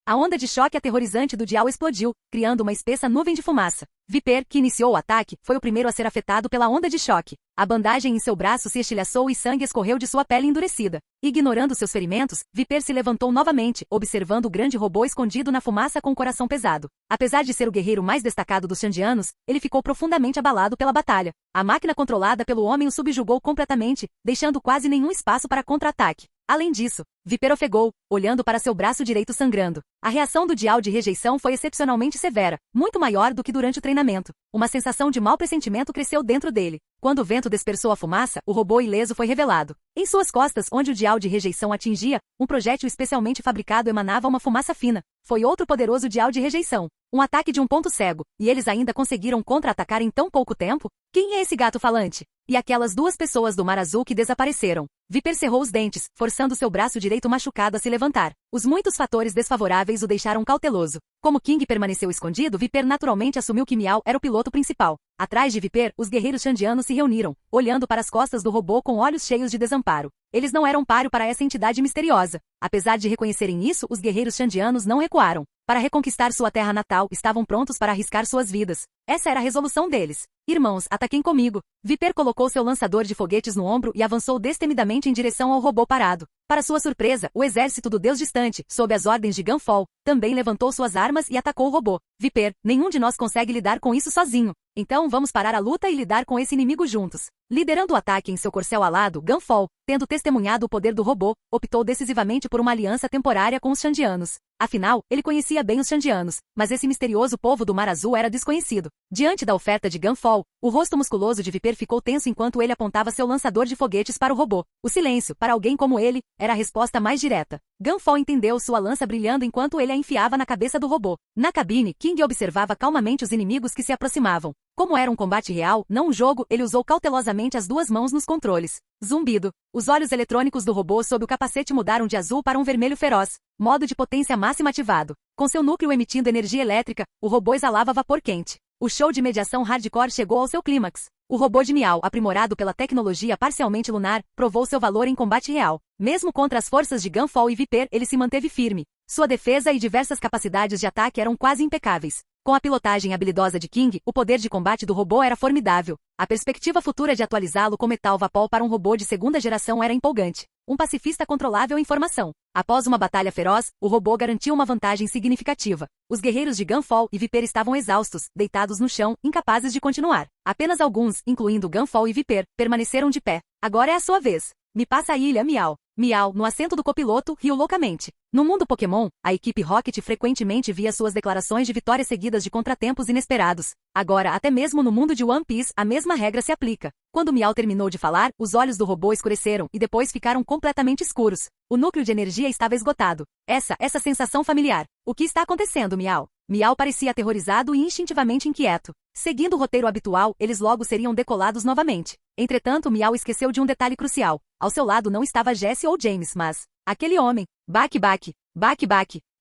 A onda de choque aterrorizante do dial explodiu, criando uma espessa nuvem de fumaça. Viper, que iniciou o ataque, foi o primeiro a ser afetado pela onda de choque. A bandagem em seu braço se estilhaçou e sangue escorreu de sua pele endurecida. Ignorando seus ferimentos, Viper se levantou novamente, observando o grande robô escondido na fumaça com o coração pesado. Apesar de ser o guerreiro mais destacado dos Xandianos, ele ficou profundamente abalado pela batalha. A máquina controlada pelo homem o subjugou completamente, deixando quase nenhum espaço para contra-ataque. Além disso, Viper ofegou, olhando para seu braço direito sangrando. A reação do dial de rejeição foi excepcionalmente severa, muito maior do que durante o treinamento. Uma sensação de mau pressentimento cresceu dentro dele. Quando o vento dispersou a fumaça, o robô ileso foi revelado. Em suas costas, onde o dial de rejeição atingia, um projétil especialmente fabricado emanava uma fumaça fina. Foi outro poderoso dial de rejeição. Um ataque de um ponto cego, e eles ainda conseguiram contra-atacar em tão pouco tempo? Quem é esse gato falante? E aquelas 2 pessoas do Mar Azul que desapareceram? Viper cerrou os dentes, forçando seu braço direito machucado a se levantar. Os muitos fatores desfavoráveis o deixaram cauteloso. Como King permaneceu escondido, Viper naturalmente assumiu que Miao era o piloto principal. Atrás de Viper, os guerreiros Xandianos se reuniram, olhando para as costas do robô com olhos cheios de desamparo. Eles não eram páreo para essa entidade misteriosa. Apesar de reconhecerem isso, os guerreiros Xandianos não recuaram. Para reconquistar sua terra natal, estavam prontos para arriscar suas vidas. Essa era a resolução deles. Irmãos, ataquem comigo. Viper colocou seu lançador de foguetes no ombro e avançou destemidamente em direção ao robô parado. Para sua surpresa, o exército do Deus Distante, sob as ordens de Gunfall, também levantou suas armas e atacou o robô. Viper, nenhum de nós consegue lidar com isso sozinho. Então vamos parar a luta e lidar com esse inimigo juntos. Liderando o ataque em seu corcel alado, Gunfall, tendo testemunhado o poder do robô, optou decisivamente por uma aliança temporária com os Xandianos. Afinal, ele conhecia bem os Xandianos, mas esse misterioso povo do Mar Azul era desconhecido. Diante da oferta de Gunfall, o rosto musculoso de Viper ficou tenso enquanto ele apontava seu lançador de foguetes para o robô. O silêncio, para alguém como ele, era a resposta mais direta. Gunfall entendeu sua lança brilhando enquanto ele a enfiava na cabeça do robô. Na cabine, King observava calmamente os inimigos que se aproximavam. Como era um combate real, não um jogo, ele usou cautelosamente as duas mãos nos controles. Zumbido. Os olhos eletrônicos do robô sob o capacete mudaram de azul para um vermelho feroz. Modo de potência máxima ativado. Com seu núcleo emitindo energia elétrica, o robô exalava vapor quente. O show de mediação hardcore chegou ao seu clímax. O robô de Miao, aprimorado pela tecnologia parcialmente lunar, provou seu valor em combate real. Mesmo contra as forças de Gunfall e Viper, ele se manteve firme. Sua defesa e diversas capacidades de ataque eram quase impecáveis. Com a pilotagem habilidosa de King, o poder de combate do robô era formidável. A perspectiva futura de atualizá-lo como Metal Vapol para um robô de segunda geração era empolgante. Um pacifista controlável em formação. Após uma batalha feroz, o robô garantiu uma vantagem significativa. Os guerreiros de Gunfall e Viper estavam exaustos, deitados no chão, incapazes de continuar. Apenas alguns, incluindo Gunfall e Viper, permaneceram de pé. Agora é a sua vez. Me passa a ilha, Miao. Miao, no assento do copiloto, riu loucamente. No mundo Pokémon, a equipe Rocket frequentemente via suas declarações de vitória seguidas de contratempos inesperados. Agora, até mesmo no mundo de One Piece, a mesma regra se aplica. Quando Miao terminou de falar, os olhos do robô escureceram e depois ficaram completamente escuros. O núcleo de energia estava esgotado. Essa sensação familiar. O que está acontecendo, Miao? Miao parecia aterrorizado e instintivamente inquieto. Seguindo o roteiro habitual, eles logo seriam decolados novamente. Entretanto, Miao esqueceu de um detalhe crucial. Ao seu lado não estava Jesse ou James, mas aquele homem. Bak.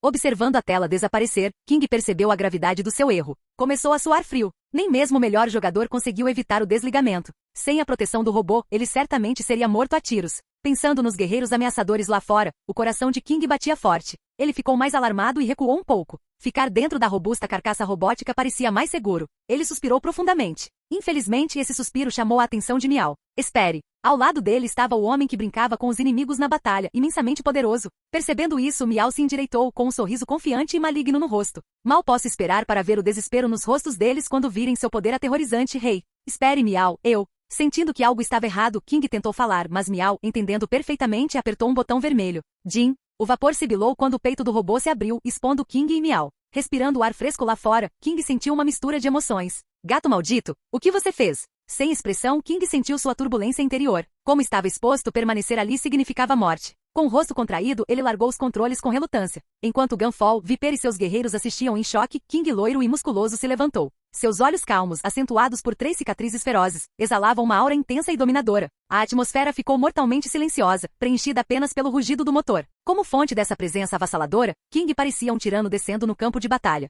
Observando a tela desaparecer, King percebeu a gravidade do seu erro. Começou a suar frio. Nem mesmo o melhor jogador conseguiu evitar o desligamento. Sem a proteção do robô, ele certamente seria morto a tiros. Pensando nos guerreiros ameaçadores lá fora, o coração de King batia forte. Ele ficou mais alarmado e recuou um pouco. Ficar dentro da robusta carcaça robótica parecia mais seguro. Ele suspirou profundamente. Infelizmente, esse suspiro chamou a atenção de Miao. Espere. Ao lado dele estava o homem que brincava com os inimigos na batalha, imensamente poderoso. Percebendo isso, Miao se endireitou com um sorriso confiante e maligno no rosto. Mal posso esperar para ver o desespero nos rostos deles quando virem seu poder aterrorizante, rei. Espere, Miao, eu. Sentindo que algo estava errado, King tentou falar, mas Miao, entendendo perfeitamente, apertou um botão vermelho. Jin. O vapor sibilou quando o peito do robô se abriu, expondo King e Miao. Respirando o ar fresco lá fora, King sentiu uma mistura de emoções. Gato maldito, o que você fez? Sem expressão, King sentiu sua turbulência interior. Como estava exposto, permanecer ali significava morte. Com o rosto contraído, ele largou os controles com relutância. Enquanto Gunfall, Viper e seus guerreiros assistiam em choque, King loiro e musculoso se levantou. Seus olhos calmos, acentuados por 3 cicatrizes ferozes, exalavam uma aura intensa e dominadora. A atmosfera ficou mortalmente silenciosa, preenchida apenas pelo rugido do motor. Como fonte dessa presença avassaladora, King parecia um tirano descendo no campo de batalha.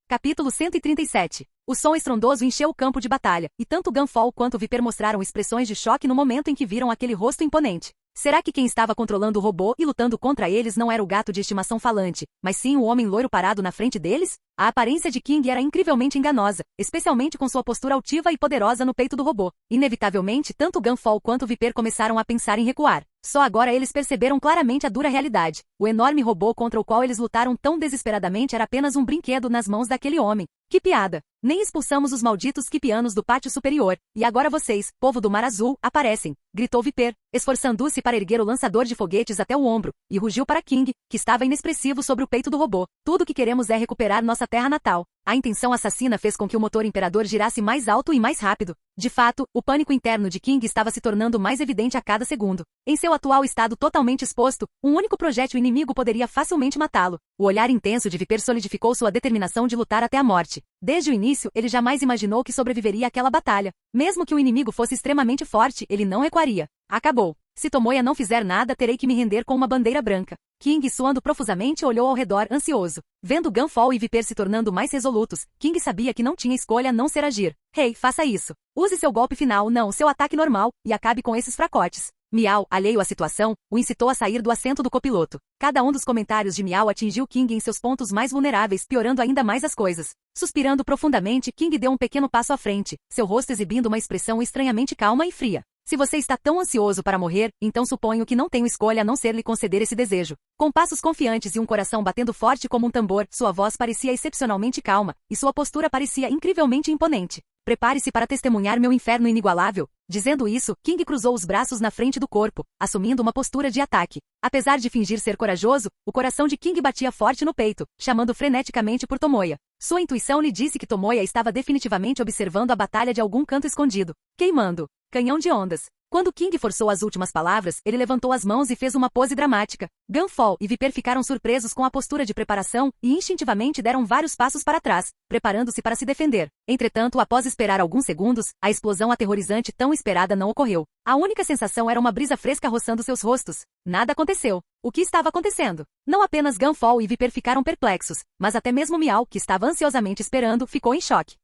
Capítulo 137. O som estrondoso encheu o campo de batalha, e tanto Gunfall quanto Viper mostraram expressões de choque no momento em que viram aquele rosto imponente. Será que quem estava controlando o robô e lutando contra eles não era o gato de estimação falante, mas sim o homem loiro parado na frente deles? A aparência de King era incrivelmente enganosa, especialmente com sua postura altiva e poderosa no peito do robô. Inevitavelmente, tanto Gunfall quanto Viper começaram a pensar em recuar. Só agora eles perceberam claramente a dura realidade. O enorme robô contra o qual eles lutaram tão desesperadamente era apenas um brinquedo nas mãos daquele homem. Que piada! Nem expulsamos os malditos Kipianos do pátio superior. E agora vocês, povo do Mar Azul, aparecem, gritou Viper, esforçando-se para erguer o lançador de foguetes até o ombro, e rugiu para King, que estava inexpressivo sobre o peito do robô. Tudo que queremos é recuperar nossa terra natal. A intenção assassina fez com que o motor imperador girasse mais alto e mais rápido. De fato, o pânico interno de King estava se tornando mais evidente a cada segundo. Em seu atual estado totalmente exposto, um único projétil inimigo poderia facilmente matá-lo. O olhar intenso de Viper solidificou sua determinação de lutar até a morte. Desde o início, ele jamais imaginou que sobreviveria àquela batalha. Mesmo que o inimigo fosse extremamente forte, ele não recuaria. Acabou. Se Tomoya não fizer nada, terei que me render com uma bandeira branca. King, suando profusamente, olhou ao redor, ansioso. Vendo Gunfall e Viper se tornando mais resolutos, King sabia que não tinha escolha a não ser agir. Rei, faça isso. Use seu golpe final, não seu ataque normal, e acabe com esses fracotes. Miau, alheio à situação, o incitou a sair do assento do copiloto. Cada um dos comentários de Miau atingiu King em seus pontos mais vulneráveis, piorando ainda mais as coisas. Suspirando profundamente, King deu um pequeno passo à frente, seu rosto exibindo uma expressão estranhamente calma e fria. Se você está tão ansioso para morrer, então suponho que não tenho escolha a não ser lhe conceder esse desejo. Com passos confiantes e um coração batendo forte como um tambor, sua voz parecia excepcionalmente calma, e sua postura parecia incrivelmente imponente. Prepare-se para testemunhar meu inferno inigualável. Dizendo isso, King cruzou os braços na frente do corpo, assumindo uma postura de ataque. Apesar de fingir ser corajoso, o coração de King batia forte no peito, chamando freneticamente por Tomoya. Sua intuição lhe disse que Tomoya estava definitivamente observando a batalha de algum canto escondido. Queimando. Canhão de ondas. Quando King forçou as últimas palavras, ele levantou as mãos e fez uma pose dramática. Gunfall e Viper ficaram surpresos com a postura de preparação e instintivamente deram vários passos para trás, preparando-se para se defender. Entretanto, após esperar alguns segundos, a explosão aterrorizante tão esperada não ocorreu. A única sensação era uma brisa fresca roçando seus rostos. Nada aconteceu. O que estava acontecendo? Não apenas Gunfall e Viper ficaram perplexos, mas até mesmo Miau, que estava ansiosamente esperando, ficou em choque.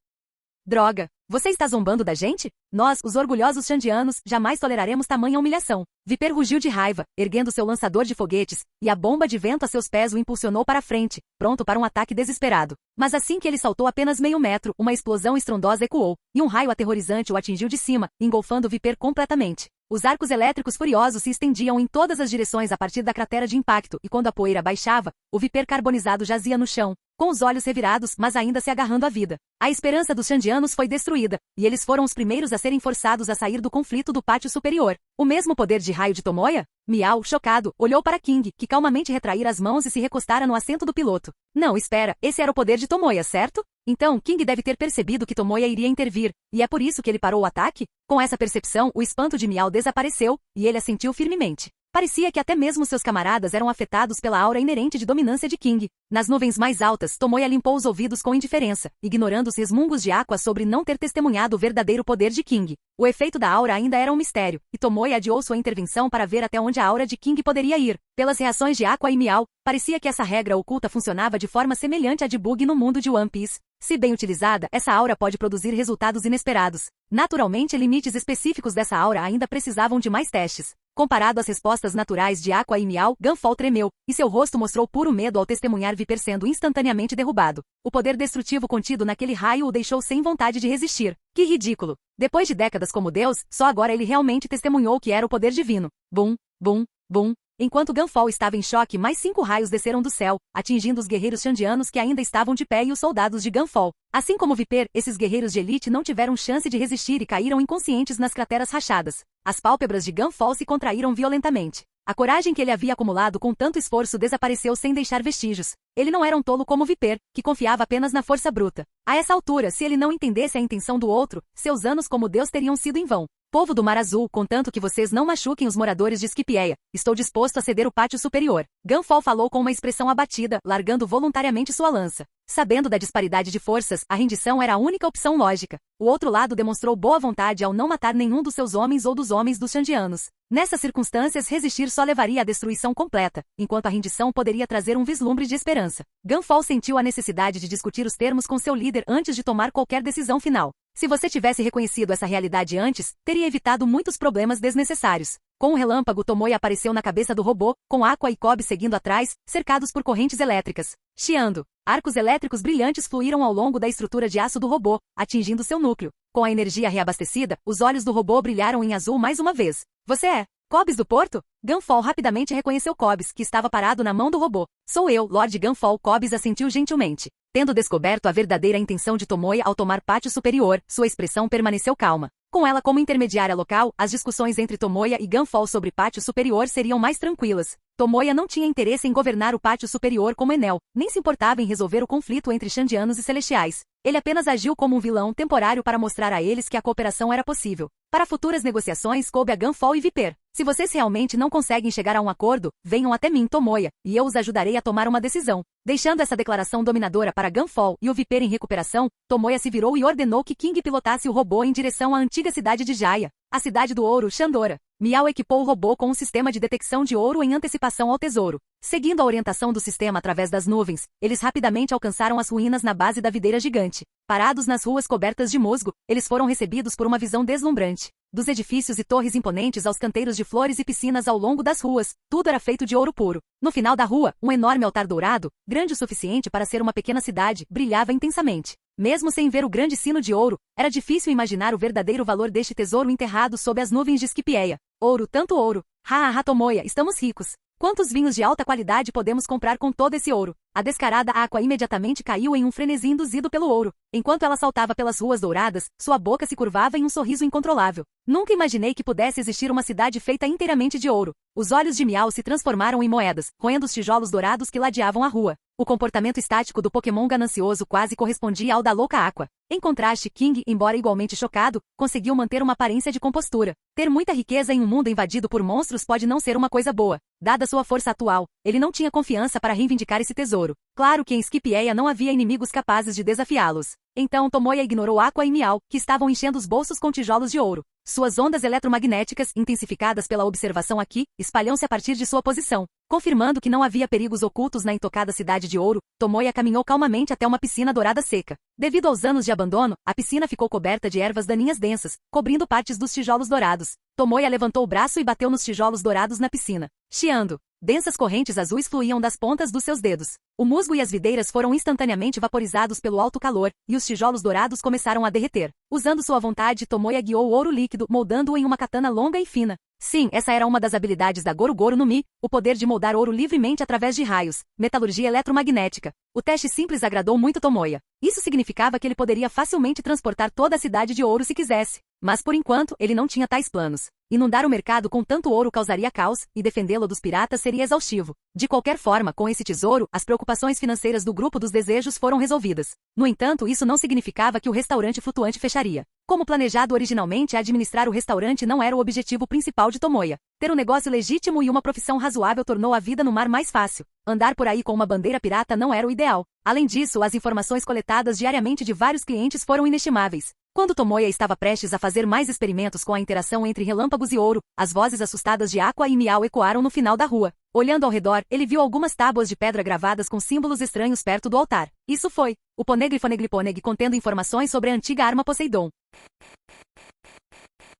Droga! Você está zombando da gente? Nós, os orgulhosos xandianos, jamais toleraremos tamanha humilhação. Viper rugiu de raiva, erguendo seu lançador de foguetes, e a bomba de vento a seus pés o impulsionou para a frente, pronto para um ataque desesperado. Mas assim que ele saltou apenas meio metro, uma explosão estrondosa ecoou, e um raio aterrorizante o atingiu de cima, engolfando Viper completamente. Os arcos elétricos furiosos se estendiam em todas as direções a partir da cratera de impacto, e quando a poeira baixava, o Viper carbonizado jazia no chão, com os olhos revirados, mas ainda se agarrando à vida. A esperança dos xandianos foi destruída, e eles foram os primeiros a serem forçados a sair do conflito do pátio superior. O mesmo poder de raio de Tomoya? Miau, chocado, olhou para King, que calmamente retraíra as mãos e se recostara no assento do piloto. Não, espera, esse era o poder de Tomoya, certo? Então, King deve ter percebido que Tomoya iria intervir, e é por isso que ele parou o ataque? Com essa percepção, o espanto de Miau desapareceu, e ele assentiu firmemente. Parecia que até mesmo seus camaradas eram afetados pela aura inerente de dominância de King. Nas nuvens mais altas, Tomoya limpou os ouvidos com indiferença, ignorando os resmungos de Aqua sobre não ter testemunhado o verdadeiro poder de King. O efeito da aura ainda era um mistério, e Tomoya adiou sua intervenção para ver até onde a aura de King poderia ir. Pelas reações de Aqua e Miau, parecia que essa regra oculta funcionava de forma semelhante à de Bug no mundo de One Piece. Se bem utilizada, essa aura pode produzir resultados inesperados. Naturalmente, limites específicos dessa aura ainda precisavam de mais testes. Comparado às respostas naturais de Aqua e Miau, Gunfall tremeu, e seu rosto mostrou puro medo ao testemunhar Viper sendo instantaneamente derrubado. O poder destrutivo contido naquele raio o deixou sem vontade de resistir. Que ridículo! Depois de décadas como Deus, só agora ele realmente testemunhou que era o poder divino. Bum, bum, bum. Enquanto Gunfall estava em choque, mais 5 raios desceram do céu, atingindo os guerreiros xandianos que ainda estavam de pé e os soldados de Gunfall. Assim como Viper, esses guerreiros de elite não tiveram chance de resistir e caíram inconscientes nas crateras rachadas. As pálpebras de Gunfall se contraíram violentamente. A coragem que ele havia acumulado com tanto esforço desapareceu sem deixar vestígios. Ele não era um tolo como Viper, que confiava apenas na força bruta. A essa altura, se ele não entendesse a intenção do outro, seus anos como Deus teriam sido em vão. Povo do Mar Azul, contanto que vocês não machuquem os moradores de Skipieia, estou disposto a ceder o pátio superior. Gunfall falou com uma expressão abatida, largando voluntariamente sua lança. Sabendo da disparidade de forças, a rendição era a única opção lógica. O outro lado demonstrou boa vontade ao não matar nenhum dos seus homens ou dos homens dos xandianos. Nessas circunstâncias, resistir só levaria à destruição completa, enquanto a rendição poderia trazer um vislumbre de esperança. Gunfall sentiu a necessidade de discutir os termos com seu líder antes de tomar qualquer decisão final. Se você tivesse reconhecido essa realidade antes, teria evitado muitos problemas desnecessários. Com um relâmpago, Tomoya apareceu na cabeça do robô, com Aqua e Kobe seguindo atrás, cercados por correntes elétricas. Chiando. Arcos elétricos brilhantes fluíram ao longo da estrutura de aço do robô, atingindo seu núcleo. Com a energia reabastecida, os olhos do robô brilharam em azul mais uma vez. Você é Cobbs do Porto? Gunfall rapidamente reconheceu Cobbs, que estava parado na mão do robô. Sou eu, Lord Gunfall. Cobbs assentiu gentilmente. Tendo descoberto a verdadeira intenção de Tomoya ao tomar pátio superior, sua expressão permaneceu calma. Com ela como intermediária local, as discussões entre Tomoya e Gunfall sobre pátio superior seriam mais tranquilas. Tomoya não tinha interesse em governar o pátio superior como Enel, nem se importava em resolver o conflito entre xandianos e celestiais. Ele apenas agiu como um vilão temporário para mostrar a eles que a cooperação era possível. Para futuras negociações, coube a Gunfall e Viper. Se vocês realmente não conseguem chegar a um acordo, venham até mim, Tomoya, e eu os ajudarei a tomar uma decisão. Deixando essa declaração dominadora para Gunfall e o Viper em recuperação, Tomoya se virou e ordenou que King pilotasse o robô em direção à antiga cidade de Jaya, a cidade do ouro, Chandora. Miao equipou o robô com um sistema de detecção de ouro em antecipação ao tesouro. Seguindo a orientação do sistema através das nuvens, eles rapidamente alcançaram as ruínas na base da videira gigante. Parados nas ruas cobertas de musgo, eles foram recebidos por uma visão deslumbrante. Dos edifícios e torres imponentes aos canteiros de flores e piscinas ao longo das ruas, tudo era feito de ouro puro. No final da rua, um enorme altar dourado, grande o suficiente para ser uma pequena cidade, brilhava intensamente. Mesmo sem ver o grande sino de ouro, era difícil imaginar o verdadeiro valor deste tesouro enterrado sob as nuvens de Esquipieia. Ouro, tanto ouro! Ha, Tomoya, estamos ricos! Quantos vinhos de alta qualidade podemos comprar com todo esse ouro? A descarada Aqua imediatamente caiu em um frenesi induzido pelo ouro. Enquanto ela saltava pelas ruas douradas, sua boca se curvava em um sorriso incontrolável. Nunca imaginei que pudesse existir uma cidade feita inteiramente de ouro. Os olhos de Miao se transformaram em moedas, roendo os tijolos dourados que ladeavam a rua. O comportamento estático do Pokémon ganancioso quase correspondia ao da louca Aqua. Em contraste, King, embora igualmente chocado, conseguiu manter uma aparência de compostura. Ter muita riqueza em um mundo invadido por monstros pode não ser uma coisa boa. Dada sua força atual, ele não tinha confiança para reivindicar esse tesouro. Claro que em Esquipieia não havia inimigos capazes de desafiá-los. Então Tomoya ignorou Aqua e Miao, que estavam enchendo os bolsos com tijolos de ouro. Suas ondas eletromagnéticas, intensificadas pela observação aqui, espalham-se a partir de sua posição. Confirmando que não havia perigos ocultos na intocada cidade de ouro, Tomoya caminhou calmamente até uma piscina dourada seca. Devido aos anos de abandono, a piscina ficou coberta de ervas daninhas densas, cobrindo partes dos tijolos dourados. Tomoya levantou o braço e bateu nos tijolos dourados na piscina. Chiando. Densas correntes azuis fluíam das pontas dos seus dedos. O musgo e as videiras foram instantaneamente vaporizados pelo alto calor, e os tijolos dourados começaram a derreter. Usando sua vontade, Tomoya guiou o ouro líquido, moldando-o em uma katana longa e fina. Sim, essa era uma das habilidades da Goru-Goru no Mi, o poder de moldar ouro livremente através de raios, metalurgia eletromagnética. O teste simples agradou muito Tomoya. Isso significava que ele poderia facilmente transportar toda a cidade de ouro se quisesse. Mas por enquanto, ele não tinha tais planos. Inundar o mercado com tanto ouro causaria caos, e defendê-lo dos piratas seria exaustivo. De qualquer forma, com esse tesouro, as preocupações financeiras do grupo dos desejos foram resolvidas. No entanto, isso não significava que o restaurante flutuante fecharia. Como planejado originalmente, administrar o restaurante não era o objetivo principal de Tomoya. Ter um negócio legítimo e uma profissão razoável tornou a vida no mar mais fácil. Andar por aí com uma bandeira pirata não era o ideal. Além disso, as informações coletadas diariamente de vários clientes foram inestimáveis. Quando Tomoya estava prestes a fazer mais experimentos com a interação entre relâmpagos e ouro, as vozes assustadas de Aqua e Miao ecoaram no final da rua. Olhando ao redor, ele viu algumas tábuas de pedra gravadas com símbolos estranhos perto do altar. Isso foi o Poneglyphoneglyphoneg contendo informações sobre a antiga arma Poseidon.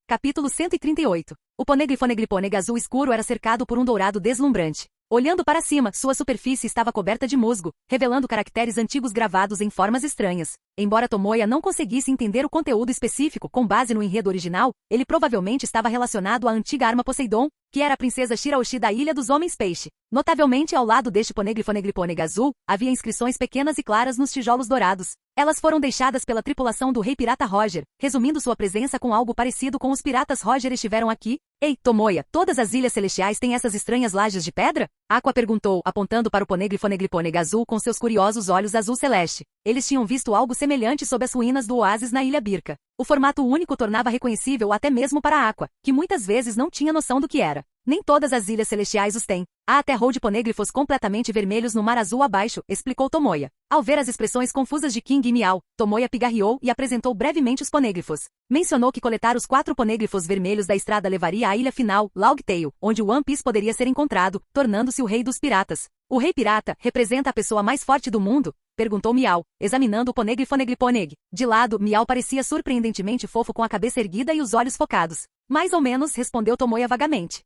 Capítulo 138. O Poneglyphoneglyphoneg azul escuro era cercado por um dourado deslumbrante. Olhando para cima, sua superfície estava coberta de musgo, revelando caracteres antigos gravados em formas estranhas. Embora Tomoya não conseguisse entender o conteúdo específico com base no enredo original, ele provavelmente estava relacionado à antiga arma Poseidon, que era a princesa Shiraoshi da Ilha dos Homens Peixe. Notavelmente ao lado deste Poneglyphoneglyphoneg azul, havia inscrições pequenas e claras nos tijolos dourados. Elas foram deixadas pela tripulação do Rei Pirata Roger, resumindo sua presença com algo parecido com os piratas Roger estiveram aqui. Ei, Tomoya, todas as ilhas celestiais têm essas estranhas lajes de pedra? Aqua perguntou, apontando para o Poneglyphoneglyphoneg azul com seus curiosos olhos azul celeste. Eles tinham visto algo semelhante sob as ruínas do oásis na Ilha Birka. O formato único tornava reconhecível até mesmo para Aqua, que muitas vezes não tinha noção do que era. Nem todas as ilhas celestiais os têm. Há até de ponêglifos completamente vermelhos no mar azul abaixo, explicou Tomoya. Ao ver as expressões confusas de King e Miao, Tomoya pigarreou e apresentou brevemente os ponêglifos. Mencionou que coletar os 4 ponêglifos vermelhos da estrada levaria à ilha final, Logtail, onde o One Piece poderia ser encontrado, tornando-se o rei dos piratas. O rei pirata representa a pessoa mais forte do mundo? Perguntou Miao, examinando o Poneglyphoneglyphoneg. De lado, Miao parecia surpreendentemente fofo com a cabeça erguida e os olhos focados. Mais ou menos, respondeu Tomoya vagamente.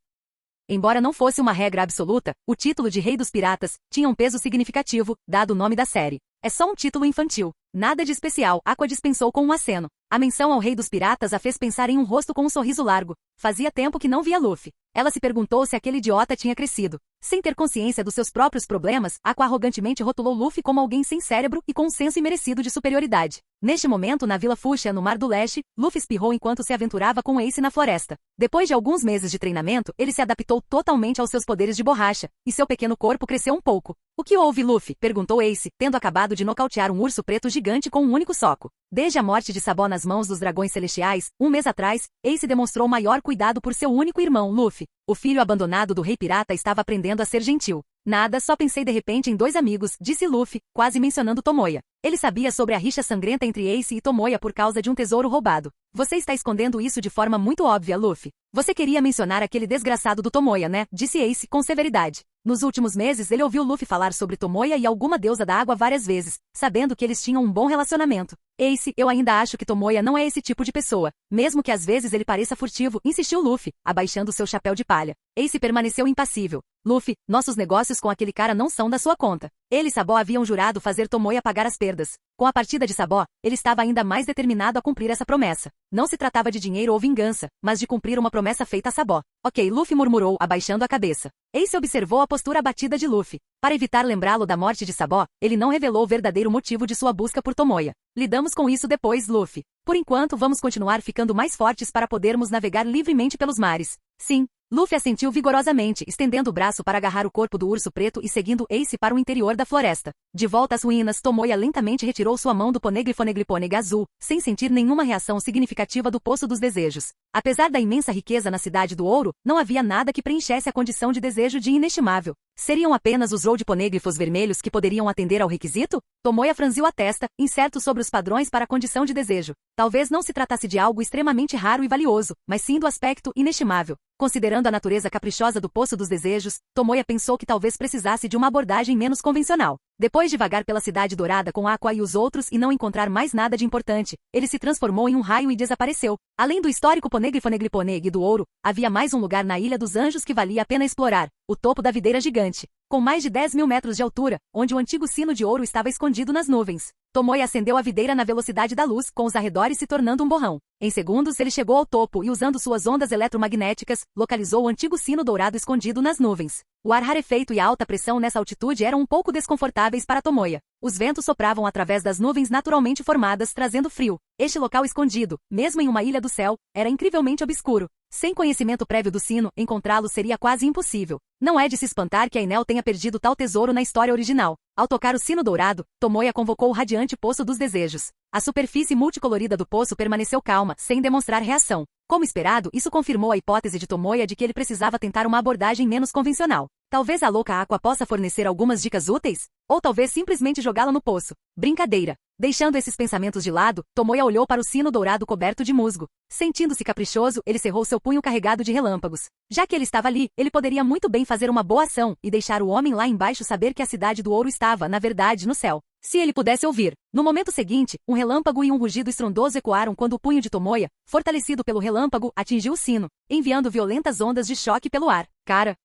Embora não fosse uma regra absoluta, o título de Rei dos Piratas tinha um peso significativo, dado o nome da série. É só um título infantil. Nada de especial, Aqua dispensou com um aceno. A menção ao Rei dos Piratas a fez pensar em um rosto com um sorriso largo. Fazia tempo que não via Luffy. Ela se perguntou se aquele idiota tinha crescido. Sem ter consciência dos seus próprios problemas, Aqua arrogantemente rotulou Luffy como alguém sem cérebro e com um senso imerecido de superioridade. Neste momento, na Vila Fúcsia, no Mar do Leste, Luffy espirrou enquanto se aventurava com Ace na floresta. Depois de alguns meses de treinamento, ele se adaptou totalmente aos seus poderes de borracha, e seu pequeno corpo cresceu um pouco. O que houve, Luffy? Perguntou Ace, tendo acabado de nocautear um urso preto gigante com um único soco. Desde a morte de Sabó nas mãos dos dragões celestiais, um mês atrás, Ace demonstrou maior cuidado por seu único irmão, Luffy. O filho abandonado do Rei Pirata estava aprendendo a ser gentil. Nada, só pensei de repente em dois amigos, disse Luffy, quase mencionando Tomoya. Ele sabia sobre a rixa sangrenta entre Ace e Tomoya por causa de um tesouro roubado. Você está escondendo isso de forma muito óbvia, Luffy. Você queria mencionar aquele desgraçado do Tomoya, né? Disse Ace com severidade. Nos últimos meses ele ouviu Luffy falar sobre Tomoya e alguma deusa da água várias vezes, sabendo que eles tinham um bom relacionamento. Ace, eu ainda acho que Tomoya não é esse tipo de pessoa, mesmo que às vezes ele pareça furtivo, insistiu Luffy, abaixando seu chapéu de palha. Ace permaneceu impassível. Luffy, nossos negócios com aquele cara não são da sua conta. Ele e Sabó haviam jurado fazer Tomoya pagar as perdas. Com a partida de Sabó, ele estava ainda mais determinado a cumprir essa promessa. Não se tratava de dinheiro ou vingança, mas de cumprir uma promessa feita a Sabó. Ok, Luffy murmurou, abaixando a cabeça. Ace observou a postura abatida de Luffy. Para evitar lembrá-lo da morte de Sabó, ele não revelou o verdadeiro motivo de sua busca por Tomoya. Lidamos com isso depois, Luffy. Por enquanto, vamos continuar ficando mais fortes para podermos navegar livremente pelos mares. Sim. Luffy assentiu vigorosamente, estendendo o braço para agarrar o corpo do urso preto e seguindo Ace para o interior da floresta. De volta às ruínas, Tomoya lentamente retirou sua mão do Poneglyphoneglyphoneg azul, sem sentir nenhuma reação significativa do Poço dos Desejos. Apesar da imensa riqueza na Cidade do Ouro, não havia nada que preenchesse a condição de desejo de inestimável. Seriam apenas os Road Poneglyphos vermelhos que poderiam atender ao requisito? Tomoya franziu a testa, incerto sobre os padrões para a condição de desejo. Talvez não se tratasse de algo extremamente raro e valioso, mas sim do aspecto inestimável. Considerando a natureza caprichosa do Poço dos Desejos, Tomoya pensou que talvez precisasse de uma abordagem menos convencional. Depois de vagar pela Cidade Dourada com Aqua e os outros e não encontrar mais nada de importante, ele se transformou em um raio e desapareceu. Além do histórico Poneglyphoneglyphoneg do Ouro, havia mais um lugar na Ilha dos Anjos que valia a pena explorar, o topo da videira gigante, com mais de 10.000 metros de altura, onde o antigo sino de ouro estava escondido nas nuvens. Tomoya acendeu a videira na velocidade da luz, com os arredores se tornando um borrão. Em segundos ele chegou ao topo e, usando suas ondas eletromagnéticas, localizou o antigo sino dourado escondido nas nuvens. O ar rarefeito e a alta pressão nessa altitude eram um pouco desconfortáveis para Tomoya. Os ventos sopravam através das nuvens naturalmente formadas, trazendo frio. Este local escondido, mesmo em uma ilha do céu, era incrivelmente obscuro. Sem conhecimento prévio do sino, encontrá-lo seria quase impossível. Não é de se espantar que a Enel tenha perdido tal tesouro na história original. Ao tocar o sino dourado, Tomoya convocou o radiante Poço dos Desejos. A superfície multicolorida do poço permaneceu calma, sem demonstrar reação. Como esperado, isso confirmou a hipótese de Tomoya de que ele precisava tentar uma abordagem menos convencional. Talvez a louca Aqua possa fornecer algumas dicas úteis? Ou talvez simplesmente jogá-la no poço. Brincadeira. Deixando esses pensamentos de lado, Tomoya olhou para o sino dourado coberto de musgo. Sentindo-se caprichoso, ele cerrou seu punho carregado de relâmpagos. Já que ele estava ali, ele poderia muito bem fazer uma boa ação e deixar o homem lá embaixo saber que a Cidade do Ouro estava, na verdade, no céu. Se ele pudesse ouvir. No momento seguinte, um relâmpago e um rugido estrondoso ecoaram quando o punho de Tomoya, fortalecido pelo relâmpago, atingiu o sino, enviando violentas ondas de choque pelo ar. Cara.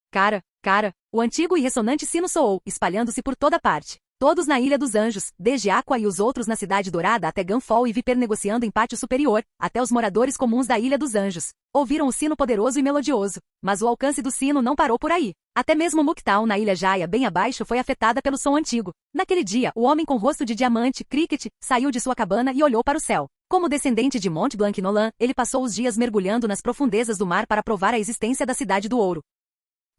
O antigo e ressonante sino soou, espalhando-se por toda parte. Todos na Ilha dos Anjos, desde Aqua e os outros na Cidade Dourada até Gunfall e Viper negociando em pátio superior, até os moradores comuns da Ilha dos Anjos, ouviram o sino poderoso e melodioso. Mas o alcance do sino não parou por aí. Até mesmo Muktown na Ilha Jaya bem abaixo foi afetada pelo som antigo. Naquele dia, o homem com rosto de diamante, Cricket, saiu de sua cabana e olhou para o céu. Como descendente de Mont Blanc Nolan, ele passou os dias mergulhando nas profundezas do mar para provar a existência da Cidade do Ouro.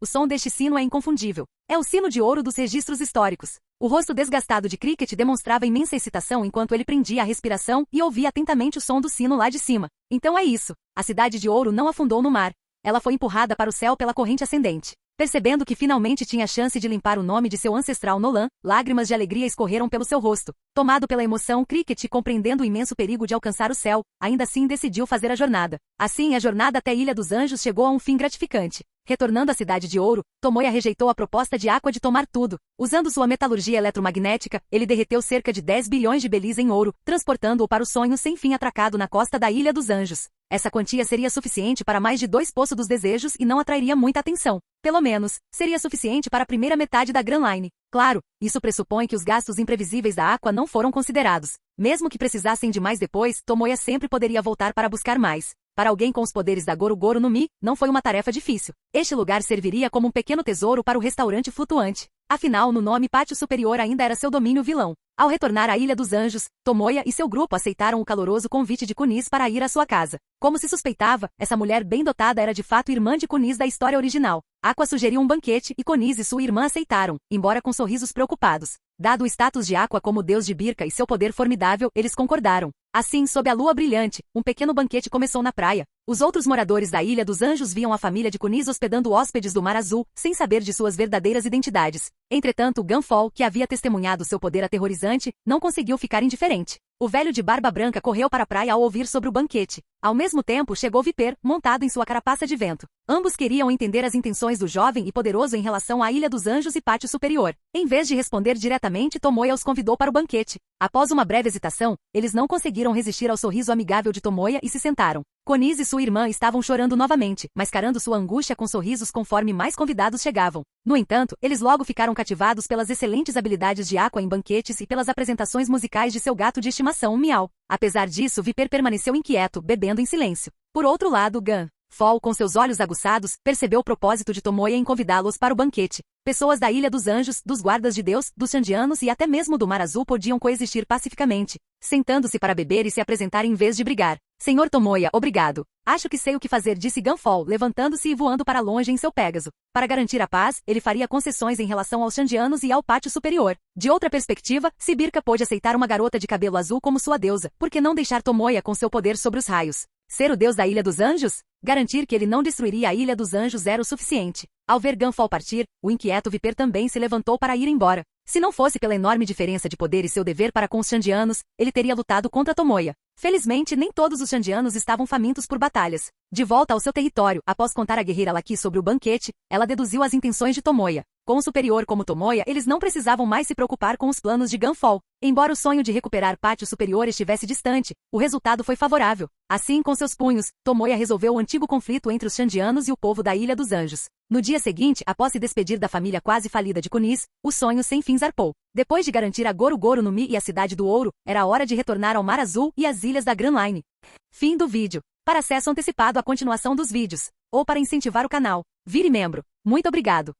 O som deste sino é inconfundível. É o sino de ouro dos registros históricos. O rosto desgastado de Cricket demonstrava imensa excitação enquanto ele prendia a respiração e ouvia atentamente o som do sino lá de cima. Então é isso. A Cidade de Ouro não afundou no mar. Ela foi empurrada para o céu pela corrente ascendente. Percebendo que finalmente tinha chance de limpar o nome de seu ancestral Nolan, lágrimas de alegria escorreram pelo seu rosto. Tomado pela emoção, Cricket, compreendendo o imenso perigo de alcançar o céu, ainda assim decidiu fazer a jornada. Assim, a jornada até a Ilha dos Anjos chegou a um fim gratificante. Retornando à Cidade de Ouro, Tomoya rejeitou a proposta de Aqua de tomar tudo. Usando sua metalurgia eletromagnética, ele derreteu cerca de 10 bilhões de belis em ouro, transportando-o para o sonho sem fim atracado na costa da Ilha dos Anjos. Essa quantia seria suficiente para mais de 2 Poços dos Desejos e não atrairia muita atenção. Pelo menos, seria suficiente para a primeira metade da Grand Line. Claro, isso pressupõe que os gastos imprevisíveis da Aqua não foram considerados. Mesmo que precisassem de mais depois, Tomoya sempre poderia voltar para buscar mais. Para alguém com os poderes da Goro Goro no Mi, não foi uma tarefa difícil. Este lugar serviria como um pequeno tesouro para o restaurante flutuante. Afinal, no nome Pátio Superior ainda era seu domínio vilão. Ao retornar à Ilha dos Anjos, Tomoya e seu grupo aceitaram o caloroso convite de Kunis para ir à sua casa. Como se suspeitava, essa mulher bem dotada era de fato irmã de Kunis da história original. Aqua sugeriu um banquete e Kunis e sua irmã aceitaram, embora com sorrisos preocupados. Dado o status de Aqua como deus de Birka e seu poder formidável, eles concordaram. Assim, sob a lua brilhante, um pequeno banquete começou na praia. Os outros moradores da Ilha dos Anjos viam a família de Cunis hospedando hóspedes do Mar Azul, sem saber de suas verdadeiras identidades. Entretanto, Gunfall, que havia testemunhado seu poder aterrorizante, não conseguiu ficar indiferente. O velho de barba branca correu para a praia ao ouvir sobre o banquete. Ao mesmo tempo, chegou Viper, montado em sua carapaça de vento. Ambos queriam entender as intenções do jovem e poderoso em relação à Ilha dos Anjos e Pátio Superior. Em vez de responder diretamente, Tomoya os convidou para o banquete. Após uma breve hesitação, eles não conseguiram resistir ao sorriso amigável de Tomoya e se sentaram. Konis e sua irmã estavam chorando novamente, mascarando sua angústia com sorrisos conforme mais convidados chegavam. No entanto, eles logo ficaram cativados pelas excelentes habilidades de Aqua em banquetes e pelas apresentações musicais de seu gato de estimação, Miau. Apesar disso, Viper permaneceu inquieto, bebendo em silêncio. Por outro lado, Gunfall, com seus olhos aguçados, percebeu o propósito de Tomoya em convidá-los para o banquete. Pessoas da Ilha dos Anjos, dos Guardas de Deus, dos Xandianos e até mesmo do Mar Azul podiam coexistir pacificamente, sentando-se para beber e se apresentar em vez de brigar. Senhor Tomoya, obrigado. Acho que sei o que fazer, disse Gunfall, levantando-se e voando para longe em seu Pégaso. Para garantir a paz, ele faria concessões em relação aos Xandianos e ao Pátio Superior. De outra perspectiva, Sibirka pôde aceitar uma garota de cabelo azul como sua deusa, por que não deixar Tomoya com seu poder sobre os raios? Ser o deus da Ilha dos Anjos? Garantir que ele não destruiria a Ilha dos Anjos era o suficiente. Ao ver Gunfall partir, o inquieto Viper também se levantou para ir embora. Se não fosse pela enorme diferença de poder e seu dever para com os Xandianos, ele teria lutado contra Tomoya. Felizmente, nem todos os Xandianos estavam famintos por batalhas. De volta ao seu território, após contar à guerreira Laki sobre o banquete, ela deduziu as intenções de Tomoya. Com um superior como Tomoya, eles não precisavam mais se preocupar com os planos de Gunfall. Embora o sonho de recuperar Pátio Superior estivesse distante, o resultado foi favorável. Assim, com seus punhos, Tomoya resolveu o antigo conflito entre os Xandianos e o povo da Ilha dos Anjos. No dia seguinte, após se despedir da família quase falida de Kunis, o sonho sem fim zarpou. Depois de garantir a Goro no Mi e a Cidade do Ouro, era hora de retornar ao Mar Azul e às Ilhas da Grand Line. Fim do vídeo. Para acesso antecipado à continuação dos vídeos, ou para incentivar o canal, vire membro. Muito obrigado.